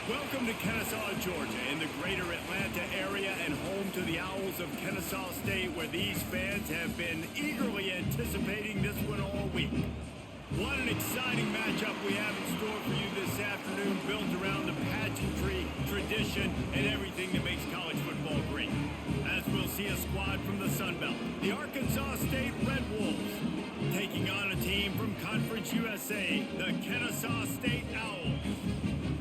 Welcome to Kennesaw, Georgia, in the greater Atlanta area and home to the Owls of Kennesaw State, where these fans have been eagerly anticipating this one all week. What an exciting matchup we have in store for you this afternoon, built around the pageantry, tradition, and everything that makes college football great. As we'll see a squad from the Sun Belt, the Arkansas State Red Wolves, taking on a team from Conference USA, the Kennesaw State Owls.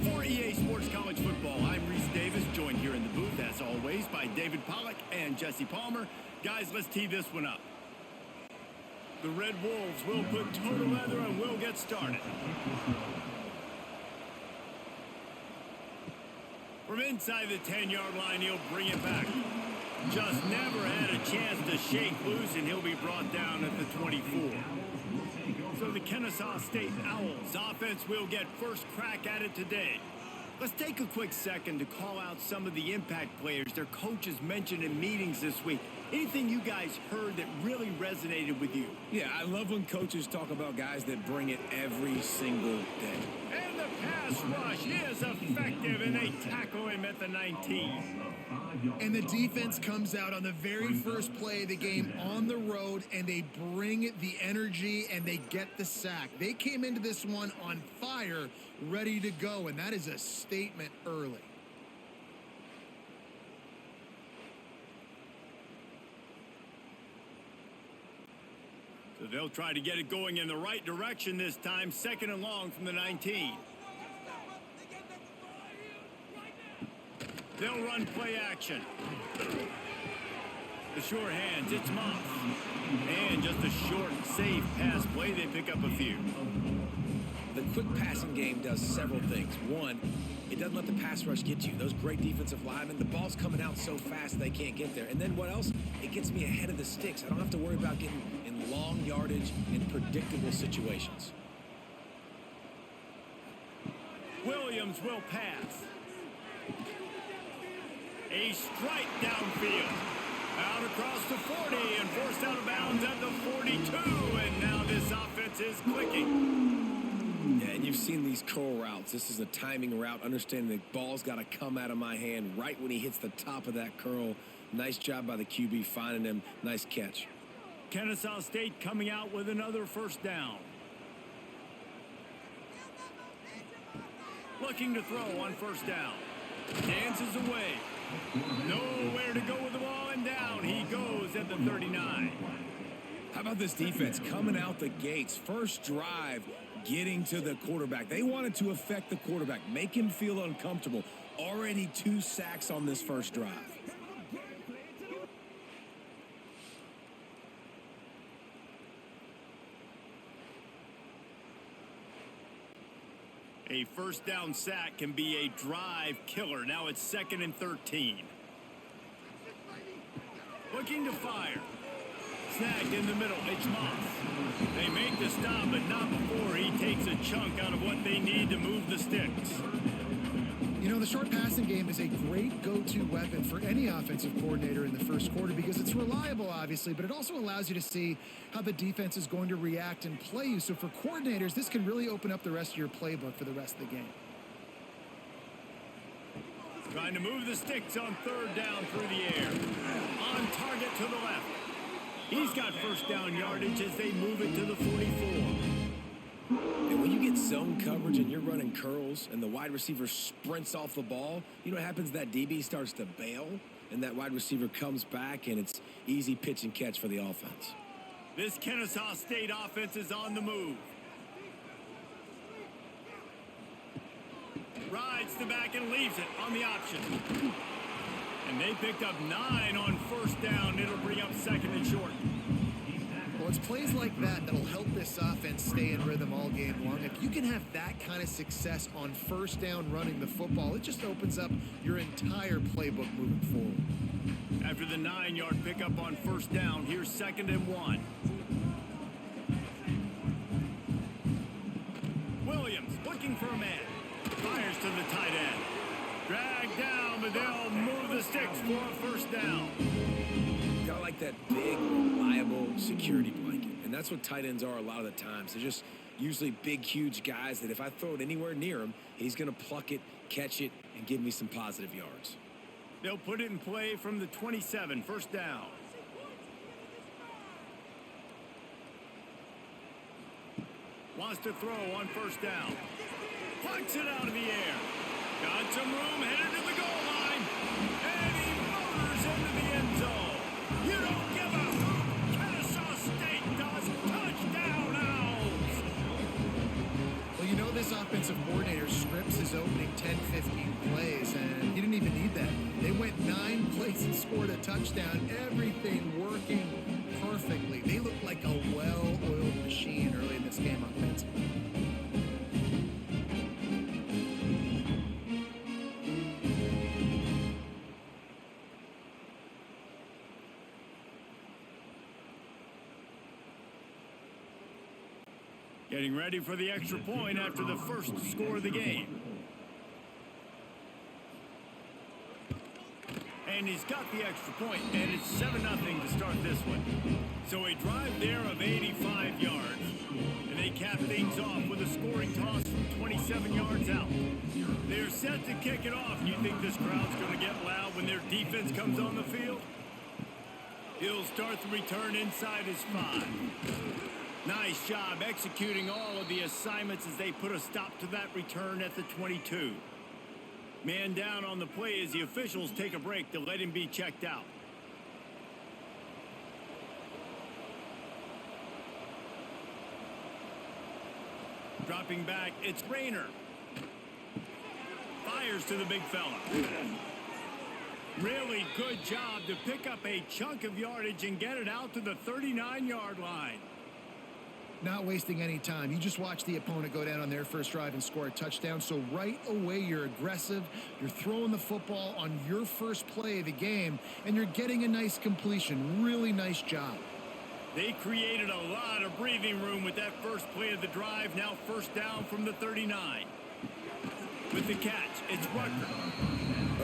For EA Sports College Football, I'm Reese Davis, joined here in the booth, as always, by David Pollack and Jesse Palmer. Guys, let's tee this one up. The Red Wolves will put total leather and we'll get started. From inside the 10-yard line, he'll bring it back. Just never had a chance to shake loose, and he'll be brought down at the 24. So the Kennesaw State Owls offense will get first crack at it today. Let's take a quick second to call out some of the impact players their coaches mentioned in meetings this week. Anything you guys heard that really resonated with you? Yeah, I love when coaches talk about guys that bring it every single day. And the pass rush is effective, and they tackle him at the 19. And the defense comes out on the very first play of the game on the road, and they bring the energy, and they get the sack. They came into this one on fire, ready to go, and that is a statement early. So they'll try to get it going in the right direction this time, second and long from the 19. They'll run play action. The sure hands, it's Moss. And just a short, safe pass play, they pick up a few. The quick passing game does several things. One, it doesn't let the pass rush get to you. Those great defensive linemen, the ball's coming out so fast they can't get there. And then what else? It gets me ahead of the sticks. I don't have to worry about getting in long yardage in predictable situations. Williams will pass. A strike downfield. Out across the 40 and forced out of bounds at the 42. And now this offense is clicking. Yeah, and you've seen these curl routes. This is a timing route, understanding the ball's got to come out of my hand right when he hits the top of that curl. Nice job by the QB finding him. Nice catch. Kennesaw State coming out with another first down. Looking to throw on first down. Dances away. Nowhere to go with the ball, and down he goes at the 39. How about this defense coming out the gates? First drive, getting to the quarterback. They wanted to affect the quarterback, make him feel uncomfortable. Already 2 sacks on this first drive. A first down sack can be a drive killer. Now it's 2nd and 13. Looking to fire. Snagged in the middle. It's Moss. They make the stop, but not before he takes a chunk out of what they need to move the sticks. You know, the short passing game is a great go-to weapon for any offensive coordinator in the first quarter because it's reliable, obviously, but it also allows you to see how the defense is going to react and play you. So for coordinators, this can really open up the rest of your playbook for the rest of the game. Trying to move the sticks on third down through the air. On target to the left. He's got first down yardage as they move it to the 44. And when you get zone coverage and you're running curls and the wide receiver sprints off the ball, you know what happens? That DB starts to bail, and that wide receiver comes back, and it's easy pitch and catch for the offense. This Kennesaw State offense is on the move. Rides the back and leaves it on the option. And they picked up 9 on first down. It'll bring up 2nd and short. Well, it's plays like that that'll help this offense stay in rhythm all game long. If you can have that kind of success on first down running the football, it just opens up your entire playbook moving forward. After the 9-yard pickup on first down, here's 2nd and 1. Williams looking for a man. Fires to the tight end. Dragged down, but they'll move the sticks for a first down. Got like that big, reliable security blanket. And that's what tight ends are a lot of the times. They're just usually big, huge guys that if I throw it anywhere near him, he's going to pluck it, catch it, and give me some positive yards. They'll put it in play from the 27, first down. Wants to throw on first down. Plucks it out of the air. Got some room, headed to the goal line. And he motors into the end zone. You don't give a hoot. Kennesaw State does. Touchdown, Owls. Well, you know this offensive coordinator scripts his opening 10, 15 plays, and he didn't even need that. They went 9 plays and scored a touchdown. Everything working perfectly. They looked like a well-oiled machine early in this game offensively. Getting ready for the extra point after the first score of the game. And he's got the extra point, and it's 7-0 to start this one. So a drive there of 85 yards. And they cap things off with a scoring toss from 27 yards out. They're set to kick it off. You think this crowd's going to get loud when their defense comes on the field? He'll start the return inside his 5. Nice job executing all of the assignments as they put a stop to that return at the 22. Man down on the play as the officials take a break to let him be checked out. Dropping back, it's Rayner. Fires to the big fella. Really good job to pick up a chunk of yardage and get it out to the 39-yard line. Not wasting any time. You just watch the opponent go down on their first drive and score a touchdown. So right away, you're aggressive. You're throwing the football on your first play of the game, and you're getting a nice completion. Really nice job. They created a lot of breathing room with that first play of the drive. Now first down from the 39. With the catch, it's Rucker.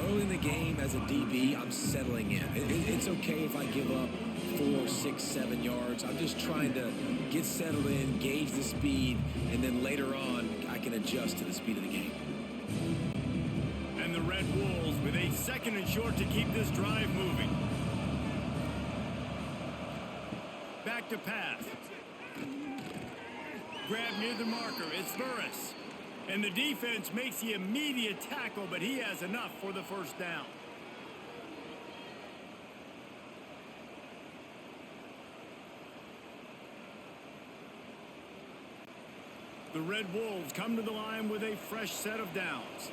Early in the game as a DB, I'm settling in. It's okay if I give up 4, 6, 7 yards. I'm just trying to get settled in, gauge the speed, and then later on, I can adjust to the speed of the game. And the Red Wolves with a 2nd and short to keep this drive moving. Back to pass. Grab near the marker. It's Burris. And the defense makes the immediate tackle, but he has enough for the first down. The Red Wolves come to the line with a fresh set of downs.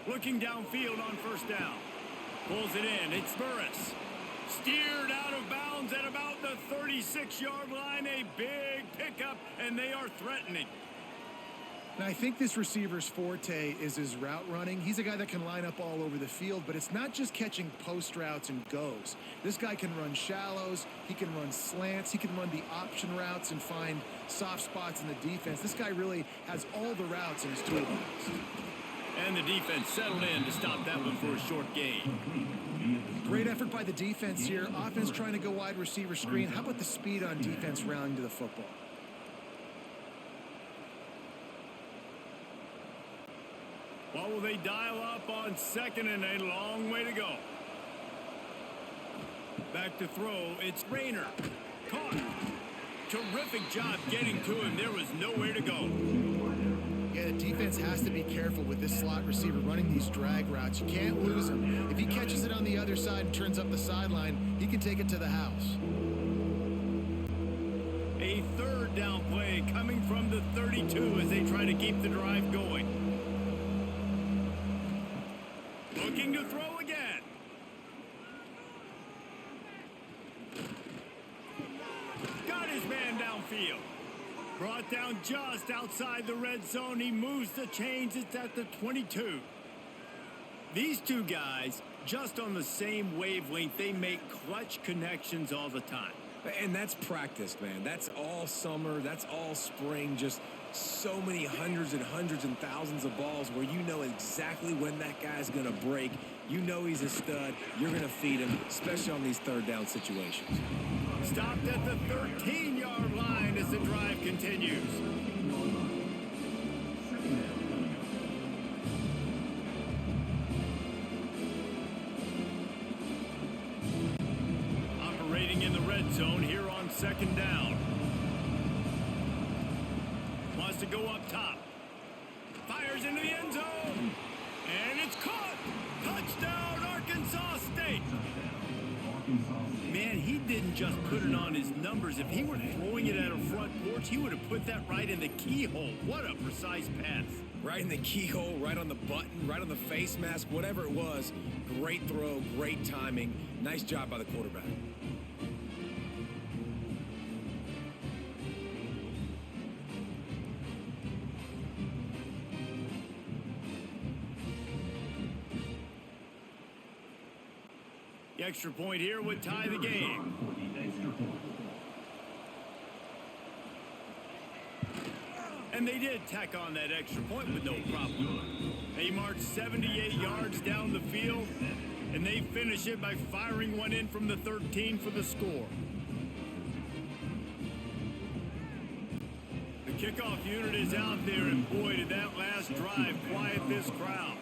Looking downfield on first down. Pulls it in. It's Burris. Steered out of bounds at about the 36-yard line. A big pickup, and they are threatening. And I think this receiver's forte is his route running. He's a guy that can line up all over the field, but it's not just catching post routes and goes. This guy can run shallows. He can run slants. He can run the option routes and find soft spots in the defense. This guy really has all the routes in his toolbox. And the defense settled in to stop that one for a short gain. Great effort by the defense here. Offense trying to go wide receiver screen. How about the speed on defense rounding to the football? What will they dial up on 2nd and a long way to go? Back to throw. It's Rayner. Caught. Terrific job getting to him. There was nowhere to go. Yeah, the defense has to be careful with this slot receiver running these drag routes. You can't lose him. If he catches it on the other side and turns up the sideline, he can take it to the house. A 3rd down play coming from the 32 as they try to keep the drive going. Looking to throw again. Got his man downfield. Brought down just outside the red zone. He moves the chains. It's at the 22. These two guys, just on the same wavelength, they make clutch connections all the time. And that's practice, man. That's all summer. That's all spring. Just so many hundreds and thousands of balls where you know exactly when that guy's going to break You know he's a stud. You're going to feed him, especially on these third down situations. Stopped at the 13-yard line as the drive continues. Operating in the red zone here on second down. Wants to go up top. Fires into the end zone. And it's caught. Touchdown, Arkansas State. Man, he didn't just put it on his numbers. If he were throwing it at a front porch, he would have put that right in the keyhole. What a precise pass. Right in the keyhole, right on the button, right on the face mask, whatever it was. Great throw, great timing. Nice job by the quarterback. The extra point here would tie the game. And they did tack on that extra point with no problem. They marched 78 yards down the field, and they finish it by firing one in from the 13 for the score. The kickoff unit is out there, and boy, did that last drive quiet this crowd.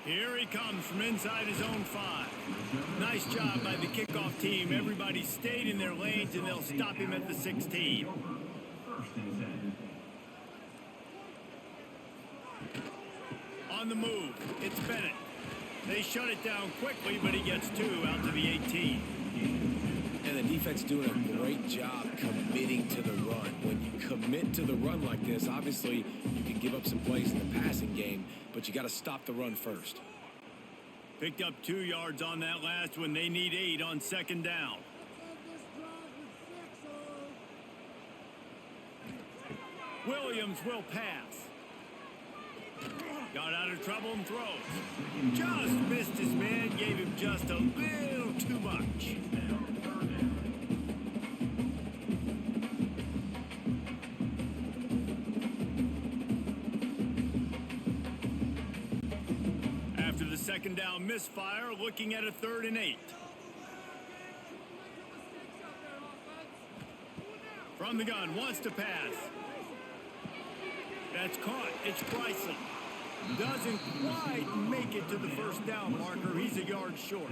Here he comes from inside his own 5. Nice job by the kickoff team. Everybody stayed in their lanes, and they'll stop him at the 16. On the move, it's Bennett. They shut it down quickly, but he gets 2 out to the 18. And the defense doing a great job committing to the run. When you commit to the run like this, obviously you can give up some plays in the passing game, but you got to stop the run first. Picked up 2 yards on that last one. They need 8 on second down. Williams will pass. Got out of trouble and throws. Just missed his man, gave him just a little too much. After the second down misfire, looking at a 3rd and 8. From the gun, wants to pass. That's caught. It's Bryson. Doesn't quite make it to the first down marker. He's a yard short.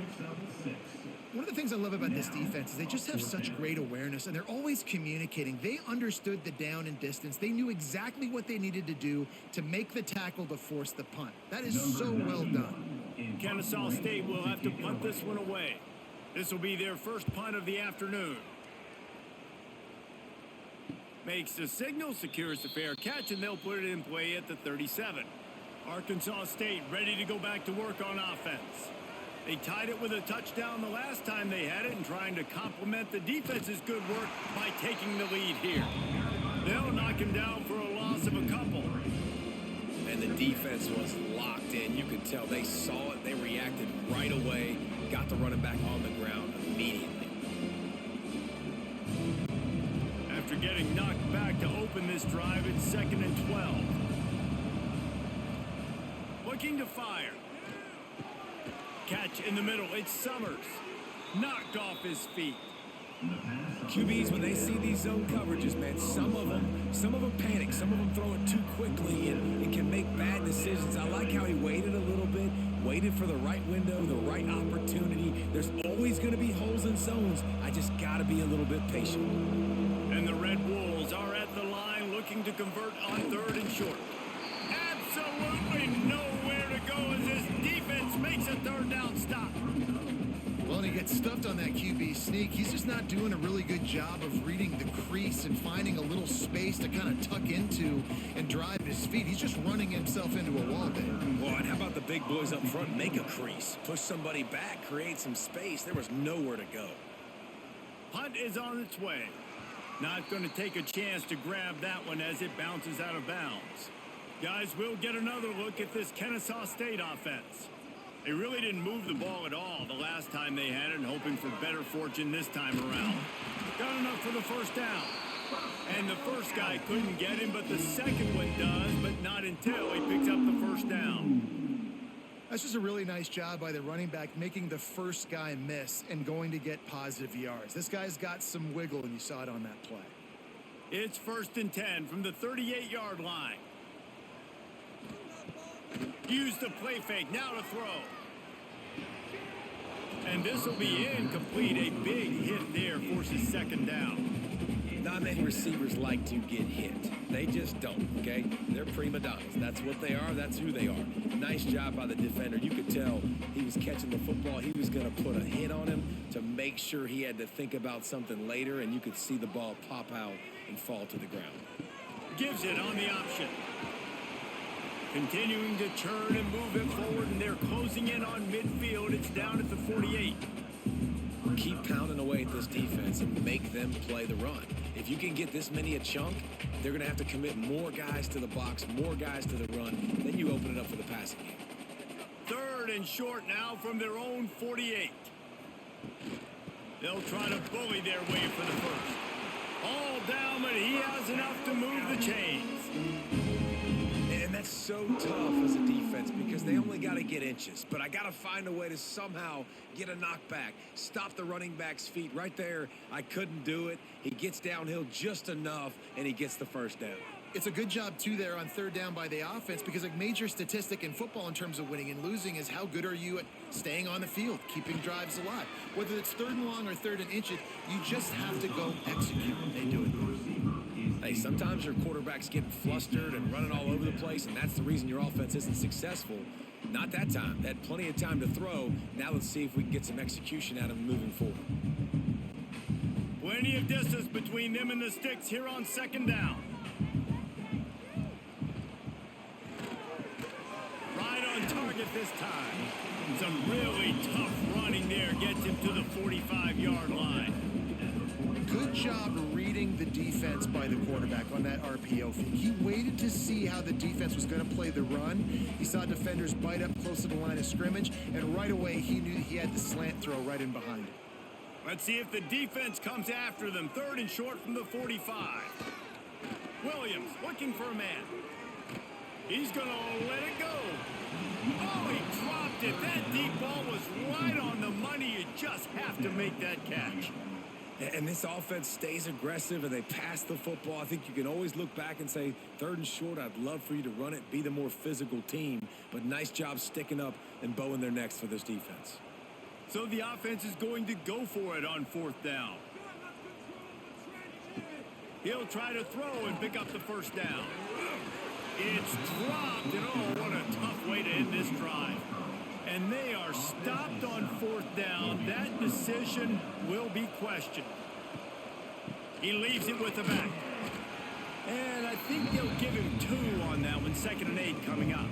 One of the things I love about this defense is they just have such great awareness, and they're always communicating. They understood the down and distance. They knew exactly what they needed to do to make the tackle to force the punt. That is so well done. Kennesaw State will have to punt this one away. This will be their first punt of the afternoon. Makes the signal, secures the fair catch, and they'll put it in play at the 37. Arkansas State ready to go back to work on offense. They tied it with a touchdown the last time they had it, and trying to complement the defense's good work by taking the lead here. They'll knock him down for a loss of a couple. And the defense was locked in. You could tell they saw it. They reacted right away. Got the running back on the ground immediately. After getting knocked back to open this drive, it's 2nd and 12. Looking to fire. Catch in the middle. It's Summers. Knocked off his feet. QBs, when they see these zone coverages, man, some of them panic. Some of them throw it too quickly and it can make bad decisions. I like how he waited a little bit, waited for the right window, the right opportunity. There's always going to be holes in zones. I just got to be a little bit patient. And the Red Wolves are at the line looking to convert on 3rd and short. Absolutely nowhere to go as this defense makes a 3rd down stop. Well, and he gets stuffed on that QB sneak. He's just not doing a really good job of reading the crease and finding a little space to kind of tuck into and drive his feet. He's just running himself into a wall there. Well, and how about the big boys up front? Make a crease. Push somebody back. Create some space. There was nowhere to go. Punt is on its way. Not going to take a chance to grab that one as it bounces out of bounds. Guys, we'll get another look at this Kennesaw State offense. They really didn't move the ball at all the last time they had it, and hoping for better fortune this time around. Got enough for the first down. And the first guy couldn't get him, but the second one does, but not until he picks up the first down. That's just a really nice job by the running back, making the first guy miss and going to get positive yards. This guy's got some wiggle, and you saw it on that play. It's 1st and 10 from the 38-yard line. Use the play fake, now to throw. And this will be incomplete. A big hit there forces 2nd down. Not many receivers like to get hit. They just don't, okay? They're prima donnas. That's what they are. That's who they are. Nice job by the defender. You could tell he was catching the football. He was going to put a hit on him to make sure he had to think about something later, and you could see the ball pop out and fall to the ground. Gives it on the option. Continuing to turn and move it forward, and they're closing in on midfield. It's down at the 48. Keep pounding away at this defense and make them play the run. If you can get this many a chunk, they're going to have to commit more guys to the box, more guys to the run. Then you open it up for the passing game. 3rd and short now from their own 48. They'll try to bully their way for the first. All down, but he has enough to move the chains. And that's so tough as a defense because they only got to get inches. But I got to find a way to somehow get a knockback, stop the running back's feet right there. I couldn't do it. He gets downhill just enough, and he gets the first down. It's a good job, too, there on 3rd down by the offense because a major statistic in football in terms of winning and losing is how good are you at staying on the field, keeping drives alive. Whether it's 3rd and long or 3rd and inches, you just have to go execute. They do it. Hey, sometimes your quarterback's getting flustered and running all over the place, and that's the reason your offense isn't successful. Not that time. They had plenty of time to throw. Now let's see if we can get some execution out of him moving forward. Plenty of distance between them and the sticks here on 2nd down. Right on target this time. Some really tough running there gets him to the 45-yard line. Good job reading the defense by the quarterback on that RPO feed. He waited to see how the defense was going to play the run. He saw defenders bite up close to the line of scrimmage, and right away he knew he had the slant throw right in behind it. Let's see if the defense comes after them. 3rd and short from the 45. Williams looking for a man. He's going to let it go. Oh, he dropped it. That deep ball was right on the money. You just have to make that catch. And this offense stays aggressive, and they pass the football. I think you can always look back and say, 3rd and short, I'd love for you to run it, be the more physical team. But nice job sticking up and bowing their necks for this defense. So the offense is going to go for it on 4th down. He'll try to throw and pick up the first down. It's dropped, and oh, what a tough way to end this drive. And they are stopped on 4th down. That decision will be questioned. He leaves it with the back. And I think they'll give him 2 on that one. 2nd and 8 coming up.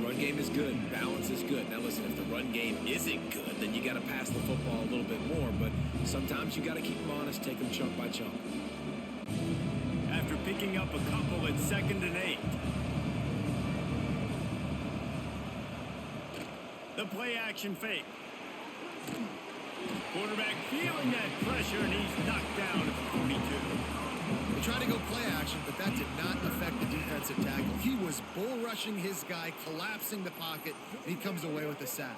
Run game is good. Balance is good. Now listen, if the run game isn't good, then you got to pass the football a little bit more. But sometimes you got to keep them honest, take them chunk by chunk. After picking up a couple, it's 2nd and 8. The play action fake. Quarterback feeling that pressure, and he's knocked down at the 42. They tried to go play action, but that did not affect the defensive tackle. He was bull rushing his guy, collapsing the pocket, and he comes away with a sack.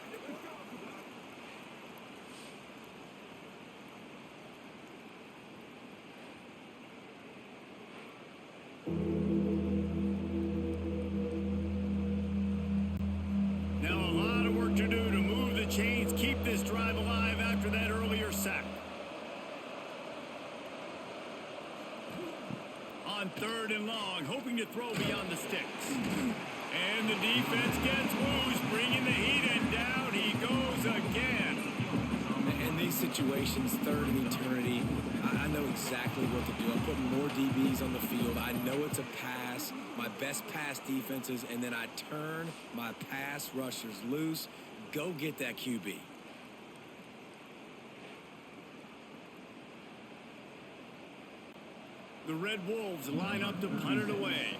Chains keep this drive alive after that earlier sack. On 3rd and long, hoping to throw beyond the sticks. And the defense gets loose, bringing the heat, and down he goes again. In these situations, 3rd and eternity, I know exactly what to do. I'm putting more DBs on the field. I know it's a pass, my best pass defenses, and then I turn my pass rushers loose. Go get that QB. The Red Wolves line up to punt it away.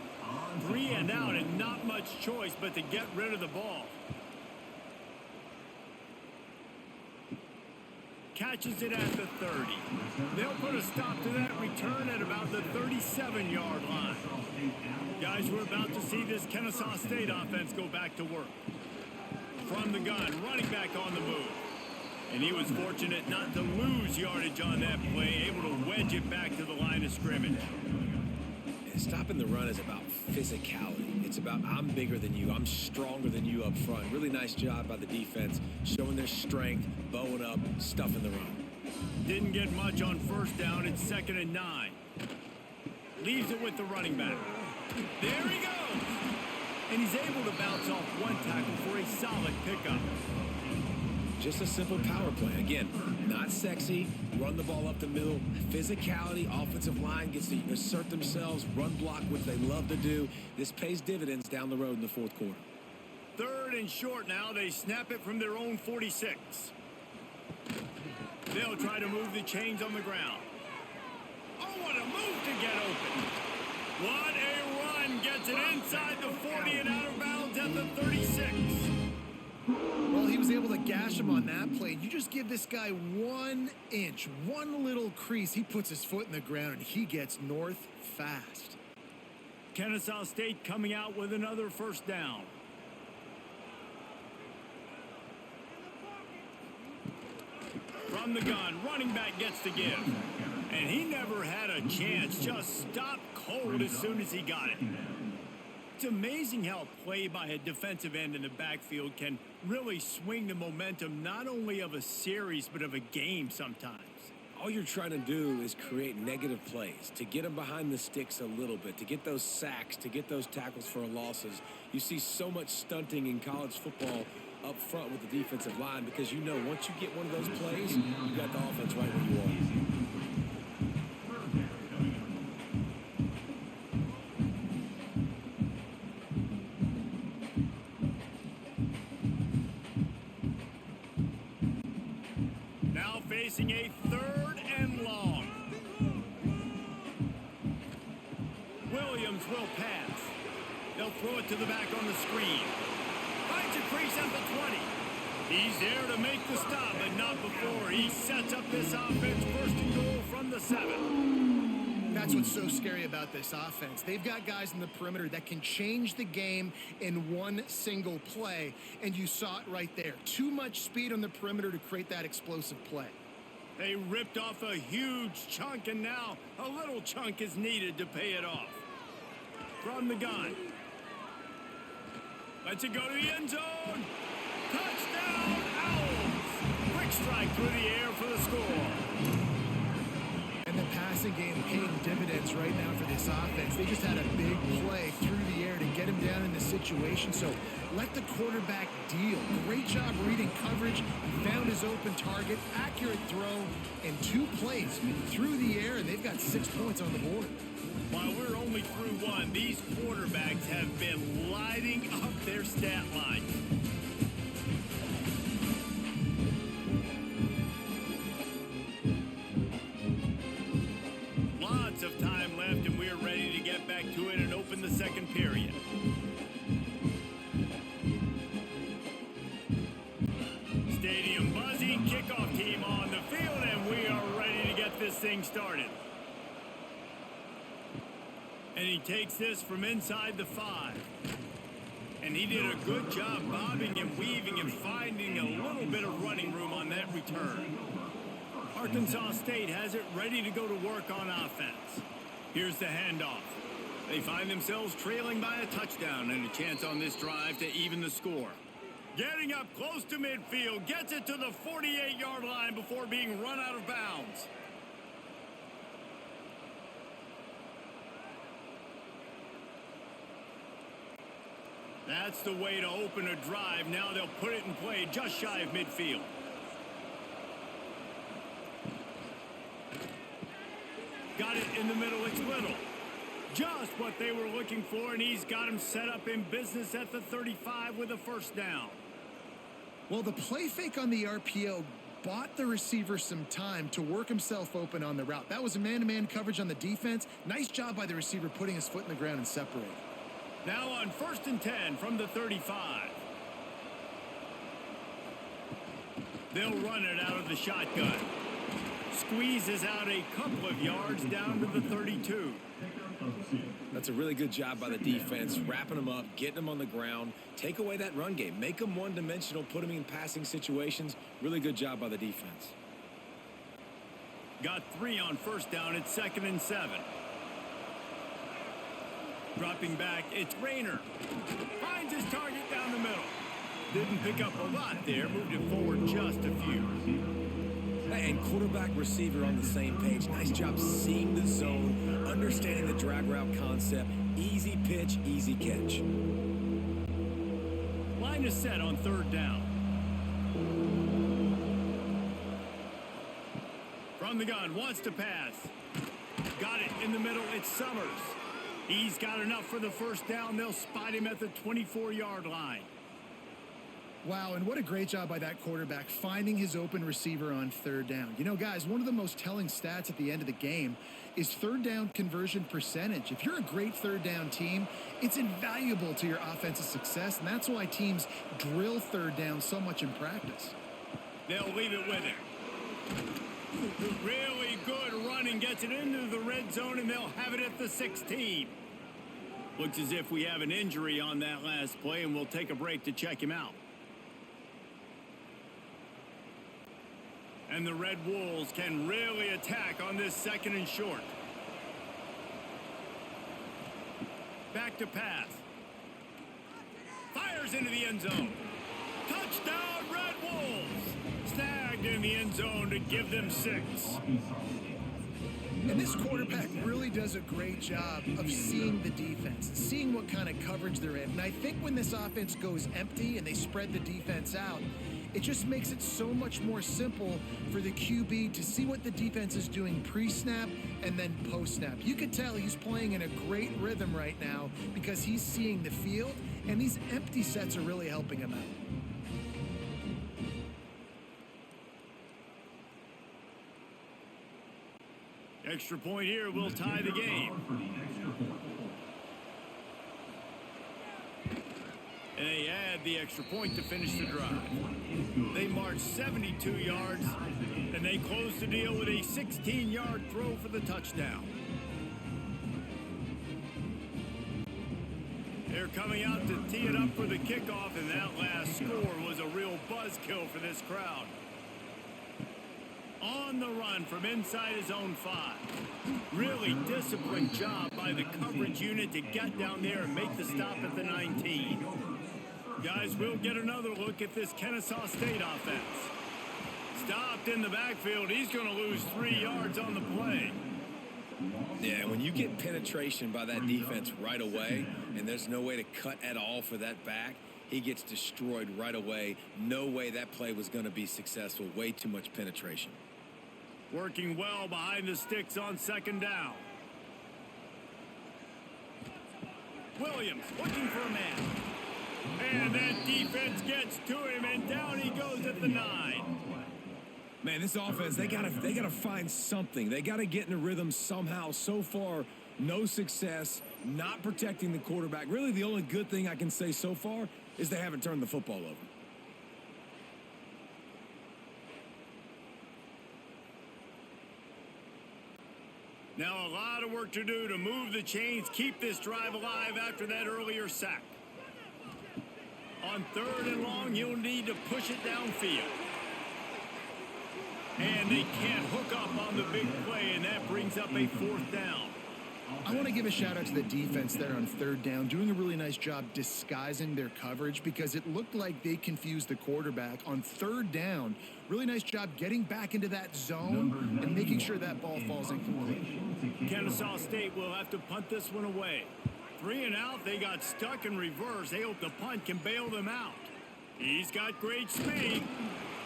3 and out, and not much choice but to get rid of the ball. catches it at the 30. They'll put a stop to that return at about the 37-yard line. Guys, we're about to see this Kennesaw State offense go back to work. From the gun, running back on the move. And he was fortunate not to lose yardage on that play, able to wedge it back to the line of scrimmage. And stopping the run is about physicality. It's about I'm bigger than you, I'm stronger than you up front. Really nice job by the defense, showing their strength, bowing up, stuffing the run. Didn't get much on first down. It's 2nd and 9. Leaves it with the running back. There he goes. And he's able to bounce off one tackle for a solid pickup. Just a simple power play. Again, not sexy, run the ball up the middle. Physicality, offensive line gets to assert themselves, run block, which they love to do. This pays dividends down the road in the fourth quarter. 3rd and short now. They snap it from their own 46. They'll try to move the chains on the ground. Oh, what a move to get open. What a run. Gets it inside the 40 and out of bounds at the 36. Well, he was able to gash him on that play. You just give this guy 1 inch, one little crease. He puts his foot in the ground, and he gets north fast. Kennesaw State coming out with another first down. From the gun, running back gets to give. And he never had a chance, just stopped cold as soon as he got it. It's amazing how a play by a defensive end in the backfield can really swing the momentum not only of a series but of a game sometimes. All you're trying to do is create negative plays, to get them behind the sticks a little bit, to get those sacks, to get those tackles for losses. You see so much stunting in college football up front with the defensive line because you know once you get one of those plays, you got the offense right where you are. Facing a 3rd and long. Williams will pass. They'll throw it to the back on the screen. Finds a crease at the 20. He's there to make the stop, but not before he sets up this offense 1st and goal from the 7. That's what's so scary about this offense. They've got guys in the perimeter that can change the game in one single play, and you saw it right there. Too much speed on the perimeter to create that explosive play. They ripped off a huge chunk, and now a little chunk is needed to pay it off. From the gun. Lets it go to the end zone. Touchdown, Owls! Quick strike through the air for the score. And the passing game paying dividends right now for this offense. They just had a big play through the air to get him down in the situation. So let the quarterback deal. Great job reading coverage. He found his open target, accurate throw, and 2 plays through the air, and they've got 6 points on the board. While we're only through 1, these quarterbacks have been lighting up their stat lines. Lots of time left, and we're ready to get back to it and open the 2nd period. Stadium buzzing, kickoff team on the field, and we are ready to get this thing started. And he takes this from inside the 5. And he did a good job bobbing and weaving and finding a little bit of running room on that return. Arkansas State has it ready to go to work on offense. Here's the handoff. They find themselves trailing by a touchdown and a chance on this drive to even the score. Getting up close to midfield, gets it to the 48-yard line before being run out of bounds. That's the way to open a drive. Now they'll put it in play just shy of midfield. Got it in the middle. It's Little. Just what they were looking for, and he's got him set up in business at the 35 with a 1st down. Well, the play fake on the RPO bought the receiver some time to work himself open on the route. That was a man-to-man coverage on the defense. Nice job by the receiver putting his foot in the ground and separating. Now on 1st and 10 from the 35. They'll run it out of the shotgun. Squeezes out a couple of yards down to the 32. That's a really good job by the defense, wrapping them up, getting them on the ground, take away that run game, make them one-dimensional, put them in passing situations. Really good job by the defense. Got 3 on first down. It's 2nd and 7. Dropping back, it's Rayner. Finds his target down the middle. Didn't pick up a lot there, moved it forward just a few. And quarterback receiver on the same page. Nice job seeing the zone, understanding the drag route concept. Easy pitch, easy catch. Line is set on 3rd down. From the gun, wants to pass. Got it in the middle, it's Summers. He's got enough for the first down. They'll spot him at the 24-yard line. Wow, and what a great job by that quarterback finding his open receiver on 3rd down. You know, guys, one of the most telling stats at the end of the game is 3rd down conversion percentage. If you're a great 3rd down team, it's invaluable to your offensive success, and that's why teams drill 3rd down so much in practice. They'll leave it with him. Really good running, gets it into the red zone, and they'll have it at the 16. Looks as if we have an injury on that last play, and we'll take a break to check him out. And the Red Wolves can really attack on this 2nd and short. Back to pass. Fires into the end zone. Touchdown, Red Wolves. Snagged in the end zone to give them 6. And this quarterback really does a great job of seeing the defense, seeing what kind of coverage they're in. And I think when this offense goes empty and they spread the defense out, it just makes it so much more simple for the QB to see what the defense is doing pre-snap and then post-snap. You could tell he's playing in a great rhythm right now because he's seeing the field, and these empty sets are really helping him out. Extra point here will tie the game. And they add the extra point to finish the drive. They march 72 yards, and they close the deal with a 16-yard throw for the touchdown. They're coming out to tee it up for the kickoff, and that last score was a real buzzkill for this crowd. On the run from inside his own 5. Really disciplined job by the coverage unit to get down there and make the stop at the 19. Guys, we'll get another look at this Kennesaw State offense. Stopped in the backfield. He's going to lose 3 yards on the play. Yeah, when you get penetration by that defense right away, and there's no way to cut at all for that back, he gets destroyed right away. No way that play was going to be successful. Way too much penetration. Working well behind the sticks on 2nd down. Williams looking for a man. And that defense gets to him, and down he goes at the 9. Man, this offense, they gotta find something. They gotta get in a rhythm somehow. So far, no success, not protecting the quarterback. Really, the only good thing I can say so far is they haven't turned the football over. Now a lot of work to do to move the chains, keep this drive alive after that earlier sack. On 3rd and long, he'll need to push it downfield. And they can't hook up on the big play, and that brings up a 4th down. I want to give a shout out to the defense there on 3rd down, doing a really nice job disguising their coverage because it looked like they confused the quarterback on 3rd down. Really nice job getting back into that zone and making sure that ball falls incomplete. Kennesaw State will have to punt this one away. 3 and out, they got stuck in reverse. They hope the punt can bail them out. He's got great speed.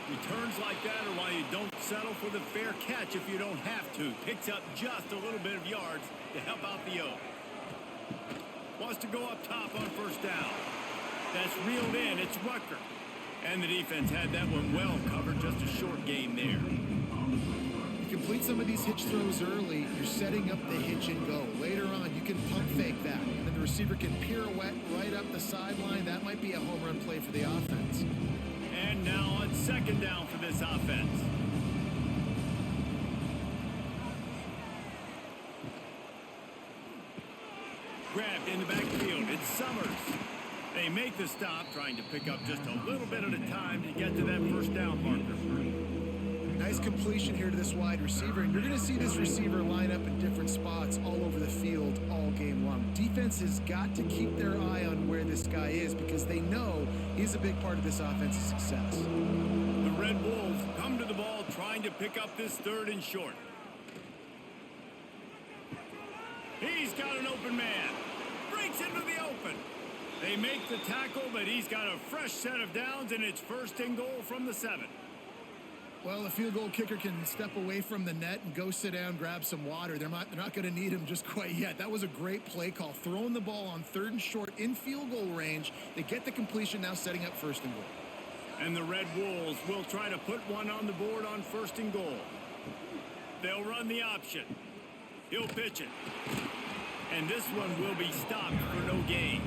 Returns like that are why you don't settle for the fair catch if you don't have to. Picks up just a little bit of yards to help out the O. Wants to go up top on 1st down. That's reeled in. It's Rucker. And the defense had that one well covered. Just a short gain there. You complete some of these hitch throws early, you're setting up the hitch and go. Later on, you can pump fake that. And then the receiver can pirouette right up the sideline. That might be a home run play for the offense. And run now on second down for this offense. Grabbed in the backfield. It's Summers. They make the stop, trying to pick up just a little bit at a time to get to that first down marker. Nice completion here to this wide receiver, and you're going to see this receiver line up in different spots all over the field all game long. Defense has got to keep their eye on where this guy is because they know he's a big part of this offense's success. The Red Wolves come to the ball trying to pick up this third and short. He's got an open man. Breaks into the open. They make the tackle, but he's got a fresh set of downs, and it's first and goal from the 7. Well, the field goal kicker can step away from the net and go sit down, grab some water. They're not going to need him just quite yet. That was a great play call. Throwing the ball on third and short in field goal range. They get the completion, now setting up first and goal. And the Red Wolves will try to put one on the board on first and goal. They'll run the option. He'll pitch it. And this one will be stopped for no gain.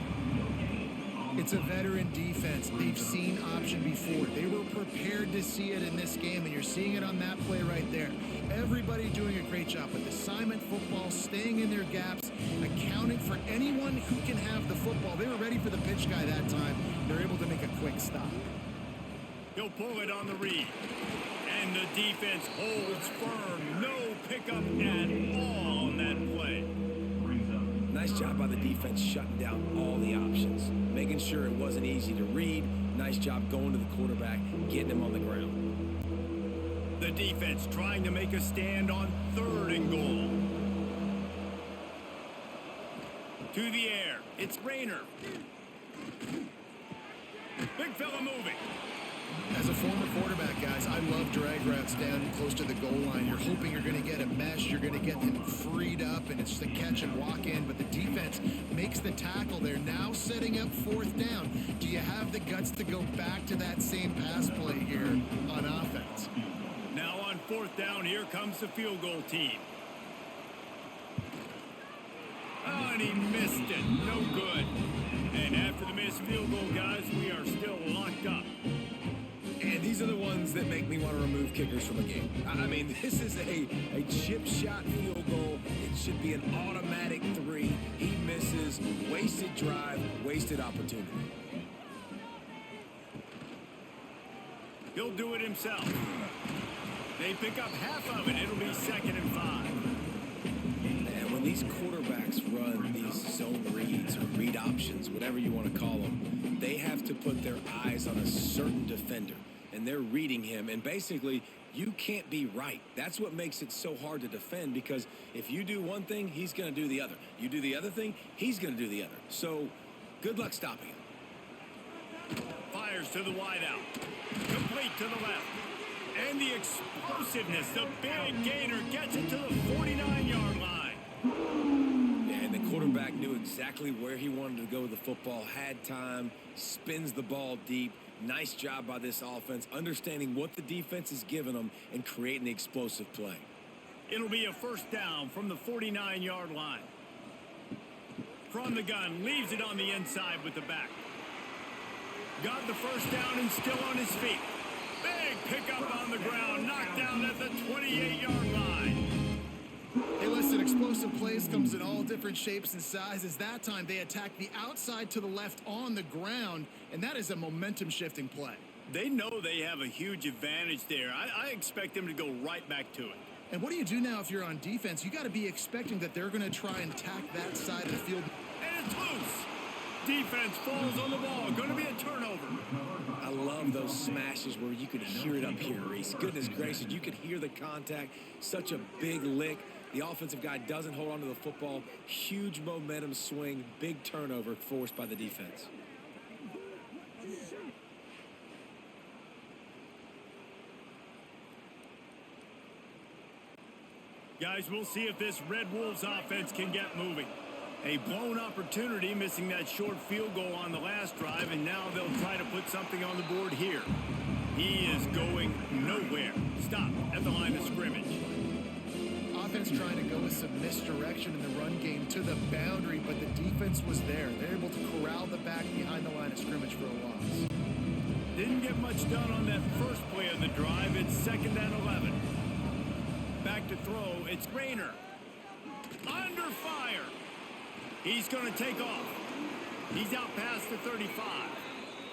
It's a veteran defense. They've seen option before. They were prepared to see it in this game, and you're seeing it on that play right there. Everybody doing a great job with assignment football, staying in their gaps, accounting for anyone who can have the football. They were ready for the pitch guy that time. They're able to make a quick stop. He'll pull it on the read. And the defense holds firm. No pickup at all on that play. Nice job by the defense shutting down all the options, making sure it wasn't easy to read. Nice job going to the quarterback, getting him on the ground. The defense trying to make a stand on third and goal. To the air. It's Rayner. Big fella moving. As a former quarterback, guys, I love drag routes down close to the goal line. You're hoping you're going to get a mesh, you're going to get him freed up, and it's just a catch and walk in, but the defense makes the tackle. They're now setting up fourth down. Do you have the guts to go back to that same pass play here on offense? Now on fourth down, here comes the field goal team. Oh, and he missed it. No good. And after the missed field goal, guys, we are still locked up. And these are the ones that make me want to remove kickers from a game. I mean, this is a chip shot field goal. It should be an automatic 3. He misses. Wasted drive, wasted opportunity. He'll do it himself. They pick up half of it. It'll be 2nd and 5. And when these quarterbacks run these zone reads or read options, whatever you want to call them, they have to put their eyes on a certain defender. And they're reading him, and basically, you can't be right. That's what makes it so hard to defend, because if you do one thing, he's going to do the other. You do the other thing, he's going to do the other. So, good luck stopping him. Fires to the wideout. Complete to the left. And the explosiveness, the big gainer gets it to the 49-yard line. And the quarterback knew exactly where he wanted to go with the football, had time, spins the ball deep. Nice job by this offense, understanding what the defense is giving them and creating the explosive play. It'll be a first down from the 49-yard line. From the gun, leaves it on the inside with the back. Got the first down and still on his feet. Big pickup on the ground, knocked down at the 28-yard line. Hey, listen, explosive plays comes in all different shapes and sizes. That time, they attack the outside to the left on the ground, and that is a momentum-shifting play. They know they have a huge advantage there. I expect them to go right back to it. And what do you do now if you're on defense? You got to be expecting that they're going to try and attack that side of the field. And it's loose. Defense falls on the ball. Going to be a turnover. I love those smashes where you could hear it up here, Reese. Goodness gracious, you could hear the contact. Such a big lick. The offensive guy doesn't hold on to the football. Huge momentum swing. Big turnover forced by the defense. Guys, we'll see if this Red Wolves offense can get moving. A blown opportunity, missing that short field goal on the last drive, and now they'll try to put something on the board here. He is going nowhere. Stop at the line of scrimmage. Offense trying to go with some misdirection in the run game to the boundary, but the defense was there. They're able to corral the back behind the line of scrimmage for a loss. Didn't get much done on that first play of the drive. It's 2nd and 11. Back to throw. It's Rayner. Under fire. He's going to take off. He's out past the 35.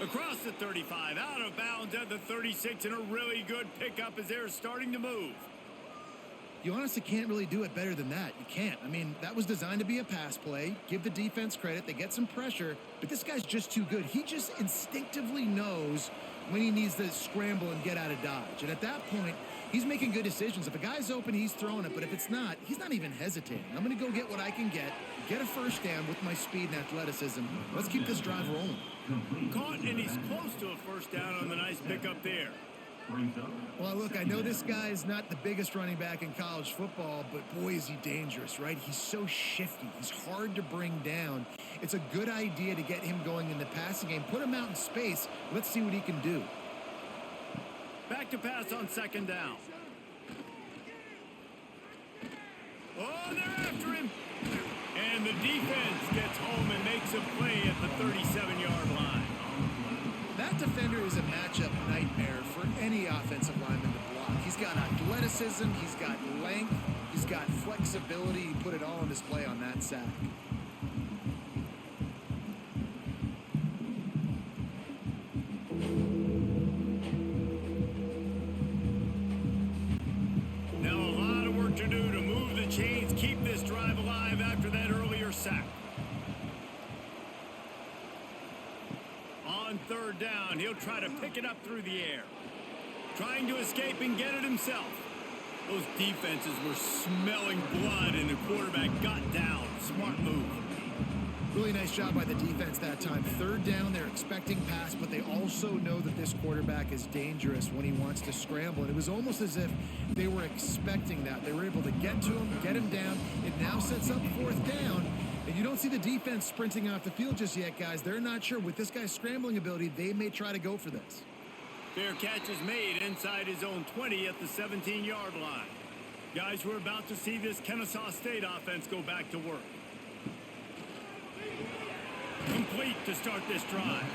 Across the 35. Out of bounds at the 36. And a really good pickup as they're starting to move. You honestly can't really do it better than that. You can't. I mean, that was designed to be a pass play. Give the defense credit. They get some pressure, but this guy's just too good. He just instinctively knows when he needs to scramble and get out of dodge. And at that point, he's making good decisions. If a guy's open, he's throwing it. But if it's not, he's not even hesitating. I'm going to go get what I can get a first down with my speed and athleticism. Let's keep this drive rolling. Caught, and he's close to a first down on the nice pickup there. Well, look, I know this guy is not the biggest running back in college football, but boy, is he dangerous, right? He's so shifty. He's hard to bring down. It's a good idea to get him going in the passing game. Put him out in space. Let's see what he can do. Back to pass on 2nd down. Oh, they're after him. And the defense gets home and makes a play at the 37-yard line. That defender is a matchup nightmare for any offensive lineman to block. He's got athleticism, he's got length, he's got flexibility. He put it all on display on that sack. Now a lot of work to do to move the chains, keep this drive alive after that earlier sack. On 3rd down, he'll try to pick it up through the air. Trying to escape and get it himself. Those defenses were smelling blood, and the quarterback got down. Smart move. Really nice job by the defense that time. 3rd down, they're expecting pass, but they also know that this quarterback is dangerous when he wants to scramble. And it was almost as if they were expecting that. They were able to get to him, get him down. It now sets up 4th down. And you don't see the defense sprinting off the field just yet, guys. They're not sure. With this guy's scrambling ability, they may try to go for this. Fair catch is made inside his own 20 at the 17-yard line. Guys, we're about to see this Kennesaw State offense go back to work. Complete to start this drive.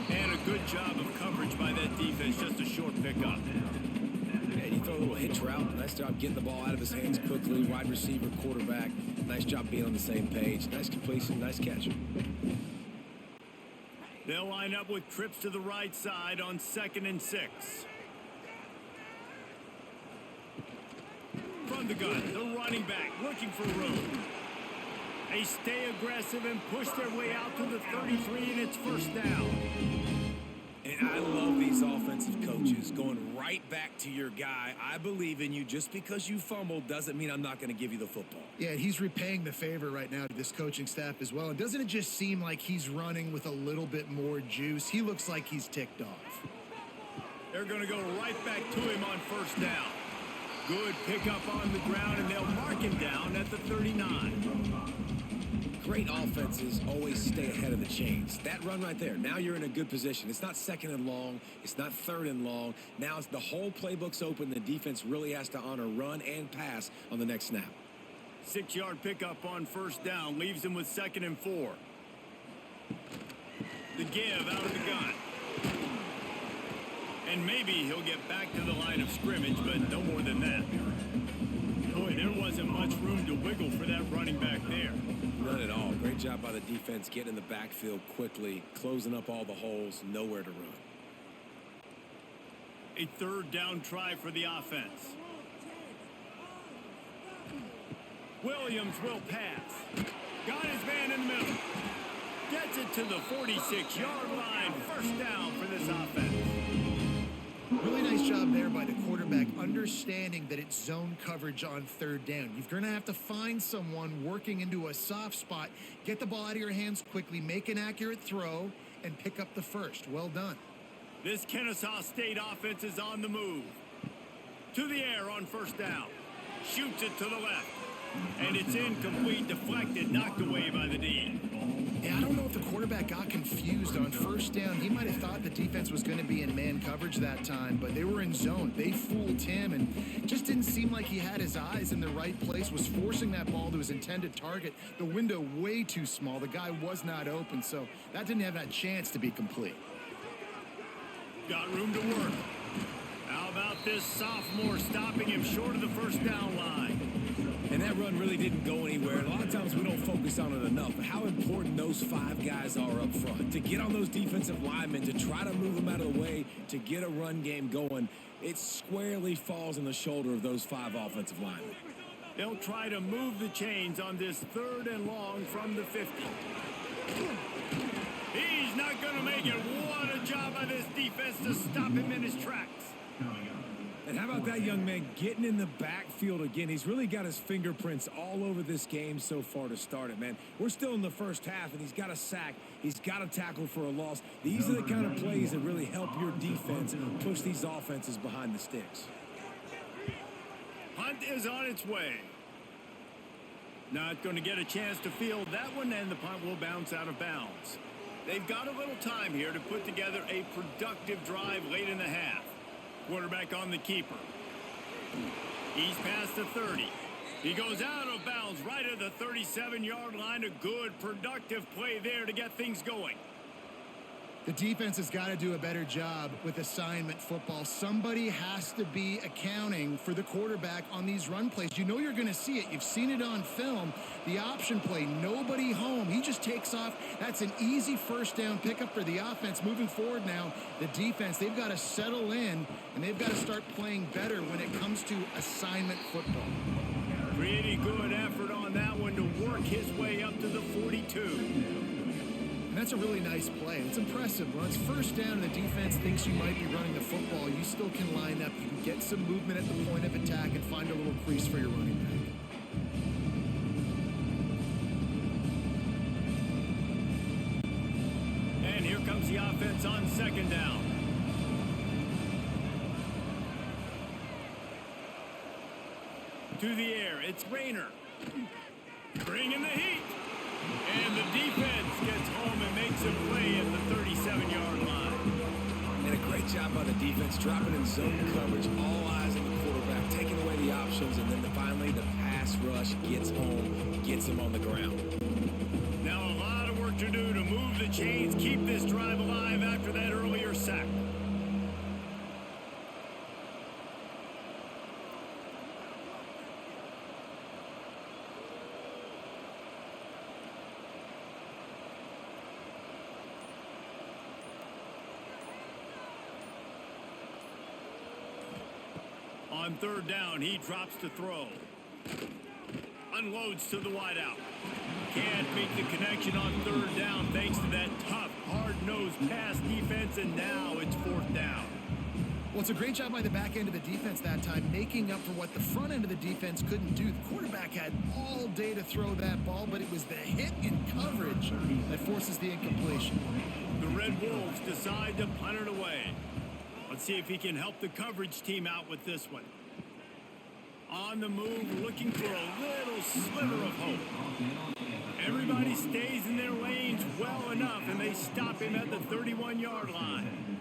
And a good job of coverage by that defense. Just a short pickup. And you throw a little hitch route. Nice job getting the ball out of his hands quickly. Wide receiver, quarterback. Nice job being on the same page. Nice completion, nice catch. They'll line up with trips to the right side on 2nd and 6. From the gun, the running back looking for room. They stay aggressive and push their way out to the 33, and it's 1st down. And I love these offensive coaches going right back to your guy. I believe in you. Just because you fumbled doesn't mean I'm not going to give you the football. Yeah, he's repaying the favor right now to this coaching staff as well. And doesn't it just seem like he's running with a little bit more juice? He looks like he's ticked off. They're going to go right back to him on 1st down. Good pickup on the ground, and they'll mark him down at the 39. Great offenses always stay ahead of the chains. That run right there, now you're in a good position. It's not 2nd and long. It's not 3rd and long. Now it's the whole playbook's open. The defense really has to honor run and pass on the next snap. 6-yard pickup on 1st down leaves him with 2nd and 4. The give out of the gun. And maybe he'll get back to the line of scrimmage, but no more than that. Boy, there wasn't much room to wiggle for that running back there. None at all. Great job by the defense getting in the backfield quickly, closing up all the holes, nowhere to run. A 3rd down try for the offense. Williams will pass. Got his man in the middle. Gets it to the 46-yard line. 1st down for this offense. Really nice job there by the quarterback, understanding that it's zone coverage on 3rd down. You're going to have to find someone working into a soft spot, get the ball out of your hands quickly, make an accurate throw, and pick up the 1st. Well done. This Kennesaw State offense is on the move. To the air on 1st down. Shoots it to the left. And it's incomplete, deflected, knocked away by the D. Yeah, I don't know if the quarterback got confused on 1st down. He might have thought the defense was going to be in man coverage that time, but they were in zone. They fooled him, and it just didn't seem like he had his eyes in the right place, was forcing that ball to his intended target. The window way too small. The guy was not open, so that didn't have that chance to be complete. Got room to work. How about this sophomore stopping him short of the first down line? And that run really didn't go anywhere. And a lot of times we don't focus on it enough, but how important those 5 guys are up front. To get on those defensive linemen, to try to move them out of the way, to get a run game going, it squarely falls on the shoulder of those 5 offensive linemen. They'll try to move the chains on this 3rd and long from the 50. He's not going to make it. What a job by this defense to stop him in his tracks. And how about that young man getting in the backfield again? He's really got his fingerprints all over this game so far to start it, man. We're still in the first half, and he's got a sack. He's got a tackle for a loss. These are the kind of plays that really help your defense push these offenses behind the sticks. Punt is on its way. Not going to get a chance to field that one, and the punt will bounce out of bounds. They've got a little time here to put together a productive drive late in the half. Quarterback on the keeper. He's past the 30. He goes out of bounds right at the 37-yard line. A good, productive play there to get things going. The defense has got to do a better job with assignment football. Somebody has to be accounting for the quarterback on these run plays. You know you're going to see it. You've seen it on film. The option play, nobody home. He just takes off. That's an easy first down pickup for the offense. Moving forward now, the defense, they've got to settle in, and they've got to start playing better when it comes to assignment football. Pretty good effort on that one to work his way up to the 42. And that's a really nice play. It's impressive. When it's first down and the defense thinks you might be running the football, you still can line up. You can get some movement at the point of attack and find a little crease for your running back. And here comes the offense on 2nd down. To the air, it's Rayner. Bringing the heat. And the defense gets home and makes a play at the 37-yard line. And a great job by the defense, dropping in zone coverage, all eyes on the quarterback, taking away the options, and then finally the pass rush gets home, gets him on the ground. Now a lot of work to do to move the chains, keep this drive alive after that earlier sack. On 3rd down, he drops to throw. Unloads to the wideout. Can't make the connection on 3rd down thanks to that tough, hard-nosed pass defense, and now it's 4th down. Well, it's a great job by the back end of the defense that time, making up for what the front end of the defense couldn't do. The quarterback had all day to throw that ball, but it was the hit in coverage that forces the incompletion. The Red Wolves decide to punt it away. Let's see if he can help the coverage team out with this one. On the move, looking for a little sliver of hope. Everybody stays in their lanes well enough, and they stop him at the 31-yard line.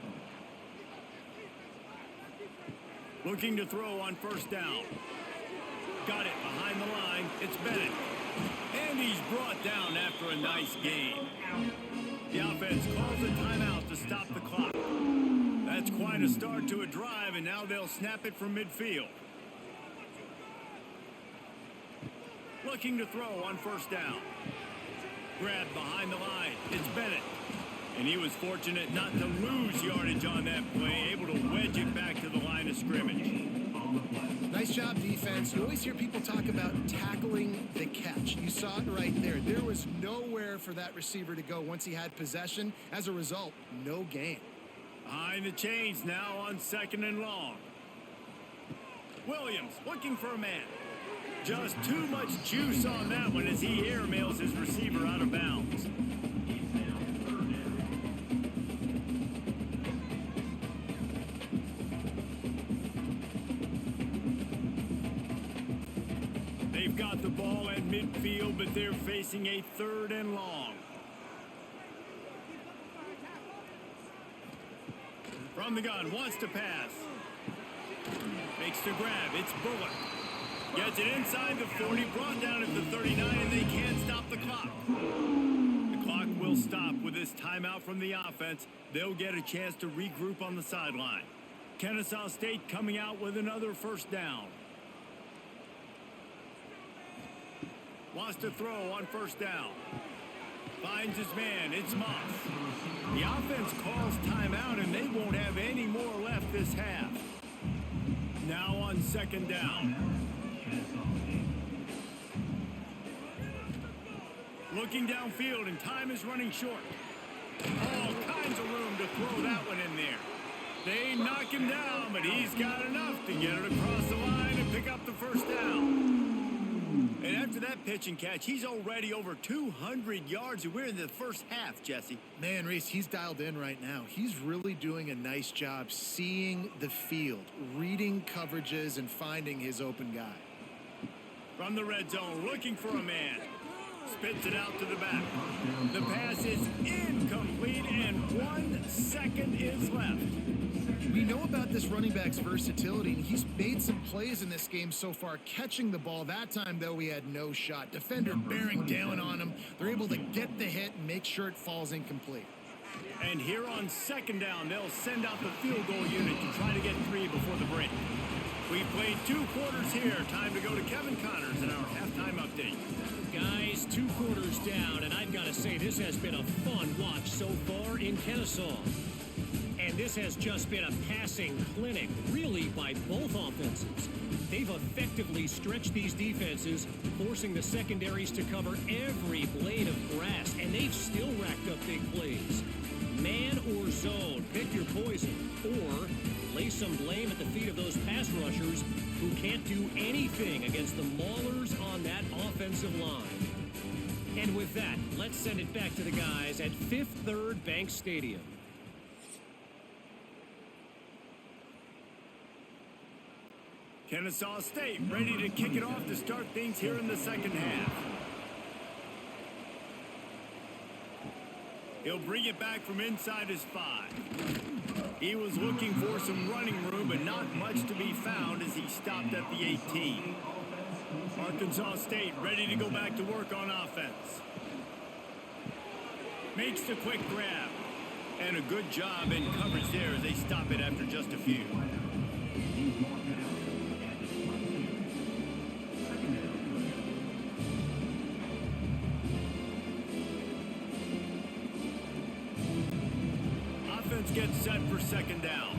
Looking to throw on 1st down. Got it behind the line. It's Bennett. And he's brought down after a nice gain. The offense calls a timeout to stop the clock. That's quite a start to a drive, and now they'll snap it from midfield. Looking to throw on 1st down. Grabbed behind the line. It's Bennett. And he was fortunate not to lose yardage on that play, able to wedge it back to the line of scrimmage. Nice job, defense. You always hear people talk about tackling the catch. You saw it right there. There was nowhere for that receiver to go once he had possession. As a result, no gain. Behind the chains now on 2nd and long. Williams looking for a man. Just too much juice on that one as he airmails his receiver out of bounds. They've got the ball at midfield, but they're facing a 3rd and long. From the gun, wants to pass. Makes the grab, it's Bullock. Gets it inside the 40, brought down at the 39, and they can't stop the clock. The clock will will stop with this timeout from the offense. They'll get a chance to regroup on the sideline. Kennesaw State coming out with another first down. Wants to throw on first down. Finds his man. It's Moss. The offense calls timeout, and they won't have any more left this half. Now on second down. Looking downfield, and time is running short. All kinds of room to throw that one in there. They knock him down, but he's got enough to get it across the line and pick up the first down. And after that pitch and catch, he's already over 200 yards, and we're in the first half, Jesse. Man, Reese, he's dialed in right now. He's really doing a nice job seeing the field, reading coverages, and finding his open guy. From the red zone, looking for a man. Spits it out to the back. The pass is incomplete, and 1 second is left. We know about this running back's versatility, and he's made some plays in this game so far, catching the ball. That time, though, he had no shot. Defender bearing down on him. They're able to get the hit and make sure it falls incomplete. And here on second down, they'll send out the field goal unit to try to get 3 before the break. We've played 2 quarters here. Time to go to Kevin Connors in our halftime update. Guys, 2 quarters down, and I've got to say this has been a fun watch so far in Kennesaw. And this has just been a passing clinic, really, by both offenses. They've effectively stretched these defenses, forcing the secondaries to cover every blade of grass, and they've still racked up big plays. Man or zone, pick your poison, or lay some blame at the feet of those pass rushers who can't do anything against the maulers on that offensive line. And with that, let's send it back to the guys at Fifth Third Bank Stadium. Kennesaw State ready to kick it off to start things here in the second half. He'll bring it back from inside his 5. He was looking for some running room, but not much to be found as he stopped at the 18. Arkansas State ready to go back to work on offense. Makes the quick grab. And a good job in coverage there as they stop it after just a few. Offense gets set for second down.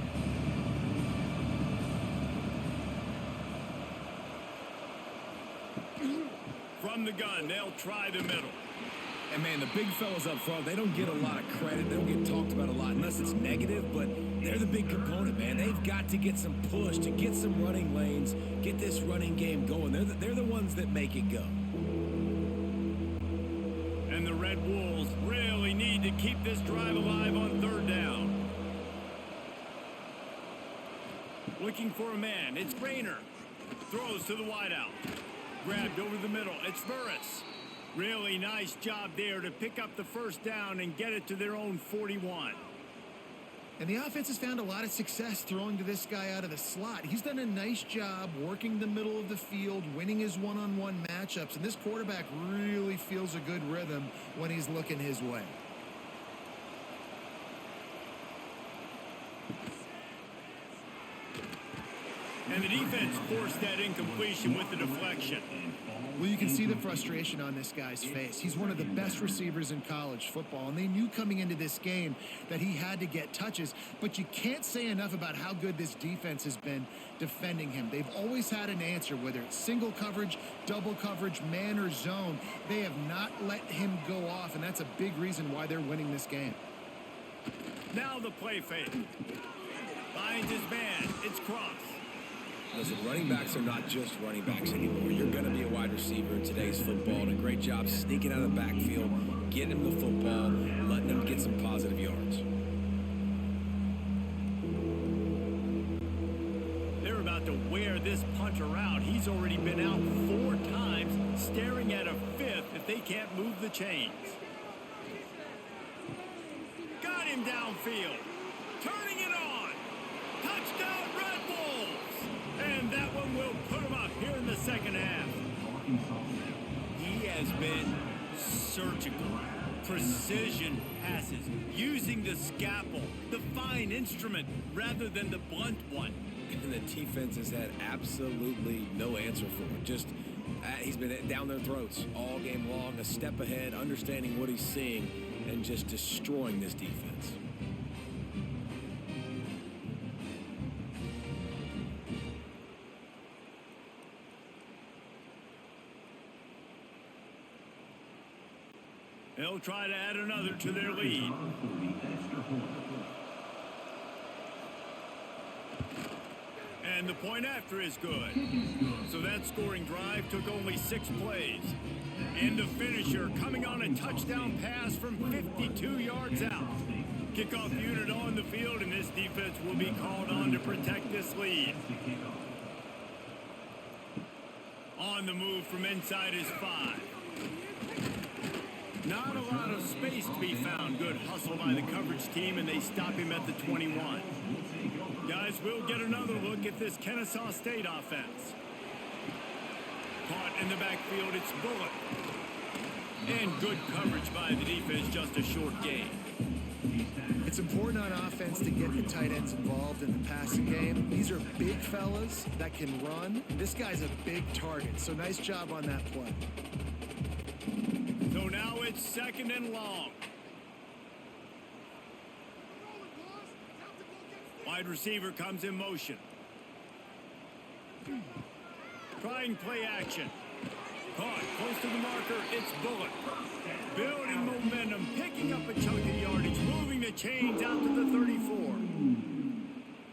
From the gun, they'll try the middle. And, man, the big fellas up front, they don't get a lot of credit. They don't get talked about a lot unless it's negative, but they're the big component, man. They've got to get some push, to get some running lanes, get this running game going. They're the ones that make it go. And the Red Wolves really need to keep this drive alive on third down. Looking for a man. It's Rayner. Throws to the wideout. Grabbed over the middle. It's Burris. Really nice job there to pick up the first down and get it to their own 41. And the offense has found a lot of success throwing to this guy out of the slot. He's done a nice job working the middle of the field, winning his one-on-one matchups, and this quarterback really feels a good rhythm when he's looking his way. And the defense forced that incompletion with the deflection. Well, you can see the frustration on this guy's face. He's one of the best receivers in college football, and they knew coming into this game that he had to get touches, but you can't say enough about how good this defense has been defending him. They've always had an answer, whether it's single coverage, double coverage, man or zone. They have not let him go off, and that's a big reason why they're winning this game. Now the play fake. Finds his man. It's Cross. Listen, running backs are not just running backs anymore. You're going to be a wide receiver in today's football, and a great job sneaking out of the backfield, getting him the football, letting him get some positive yards. They're about to wear this punter out. He's already been out 4 times, staring at a 5th if they can't move the chains. Got him downfield. Turning it on. Touchdown, Red Wolves. And that one will put him up here in the second half. He has been surgical. Precision passes, using the scalpel, the fine instrument, rather than the blunt one. And the defense has had absolutely no answer for it. Just, he's been down their throats all game long, a step ahead, understanding what he's seeing, and just destroying this defense. They'll try to add another to their lead. And the point after is good. So that scoring drive took only 6 plays. And the finisher coming on a touchdown pass from 52 yards out. Kickoff unit on the field, and this defense will be called on to protect this lead. On the move from inside his 5. Not a lot of space to be found. Good hustle by the coverage team, and they stop him at the 21. Guys, we'll get another look at this Kennesaw State offense. Caught in the backfield, it's Bullock. And good coverage by the defense, just a short gain. It's important on offense to get the tight ends involved in the passing game. These are big fellas that can run. This guy's a big target, so nice job on that play. So now it's 2nd and long. Wide receiver comes in motion. Trying play action. Caught close to the marker. It's Bullock. Building momentum, picking up a chunk of yardage, moving the chains out to the 34.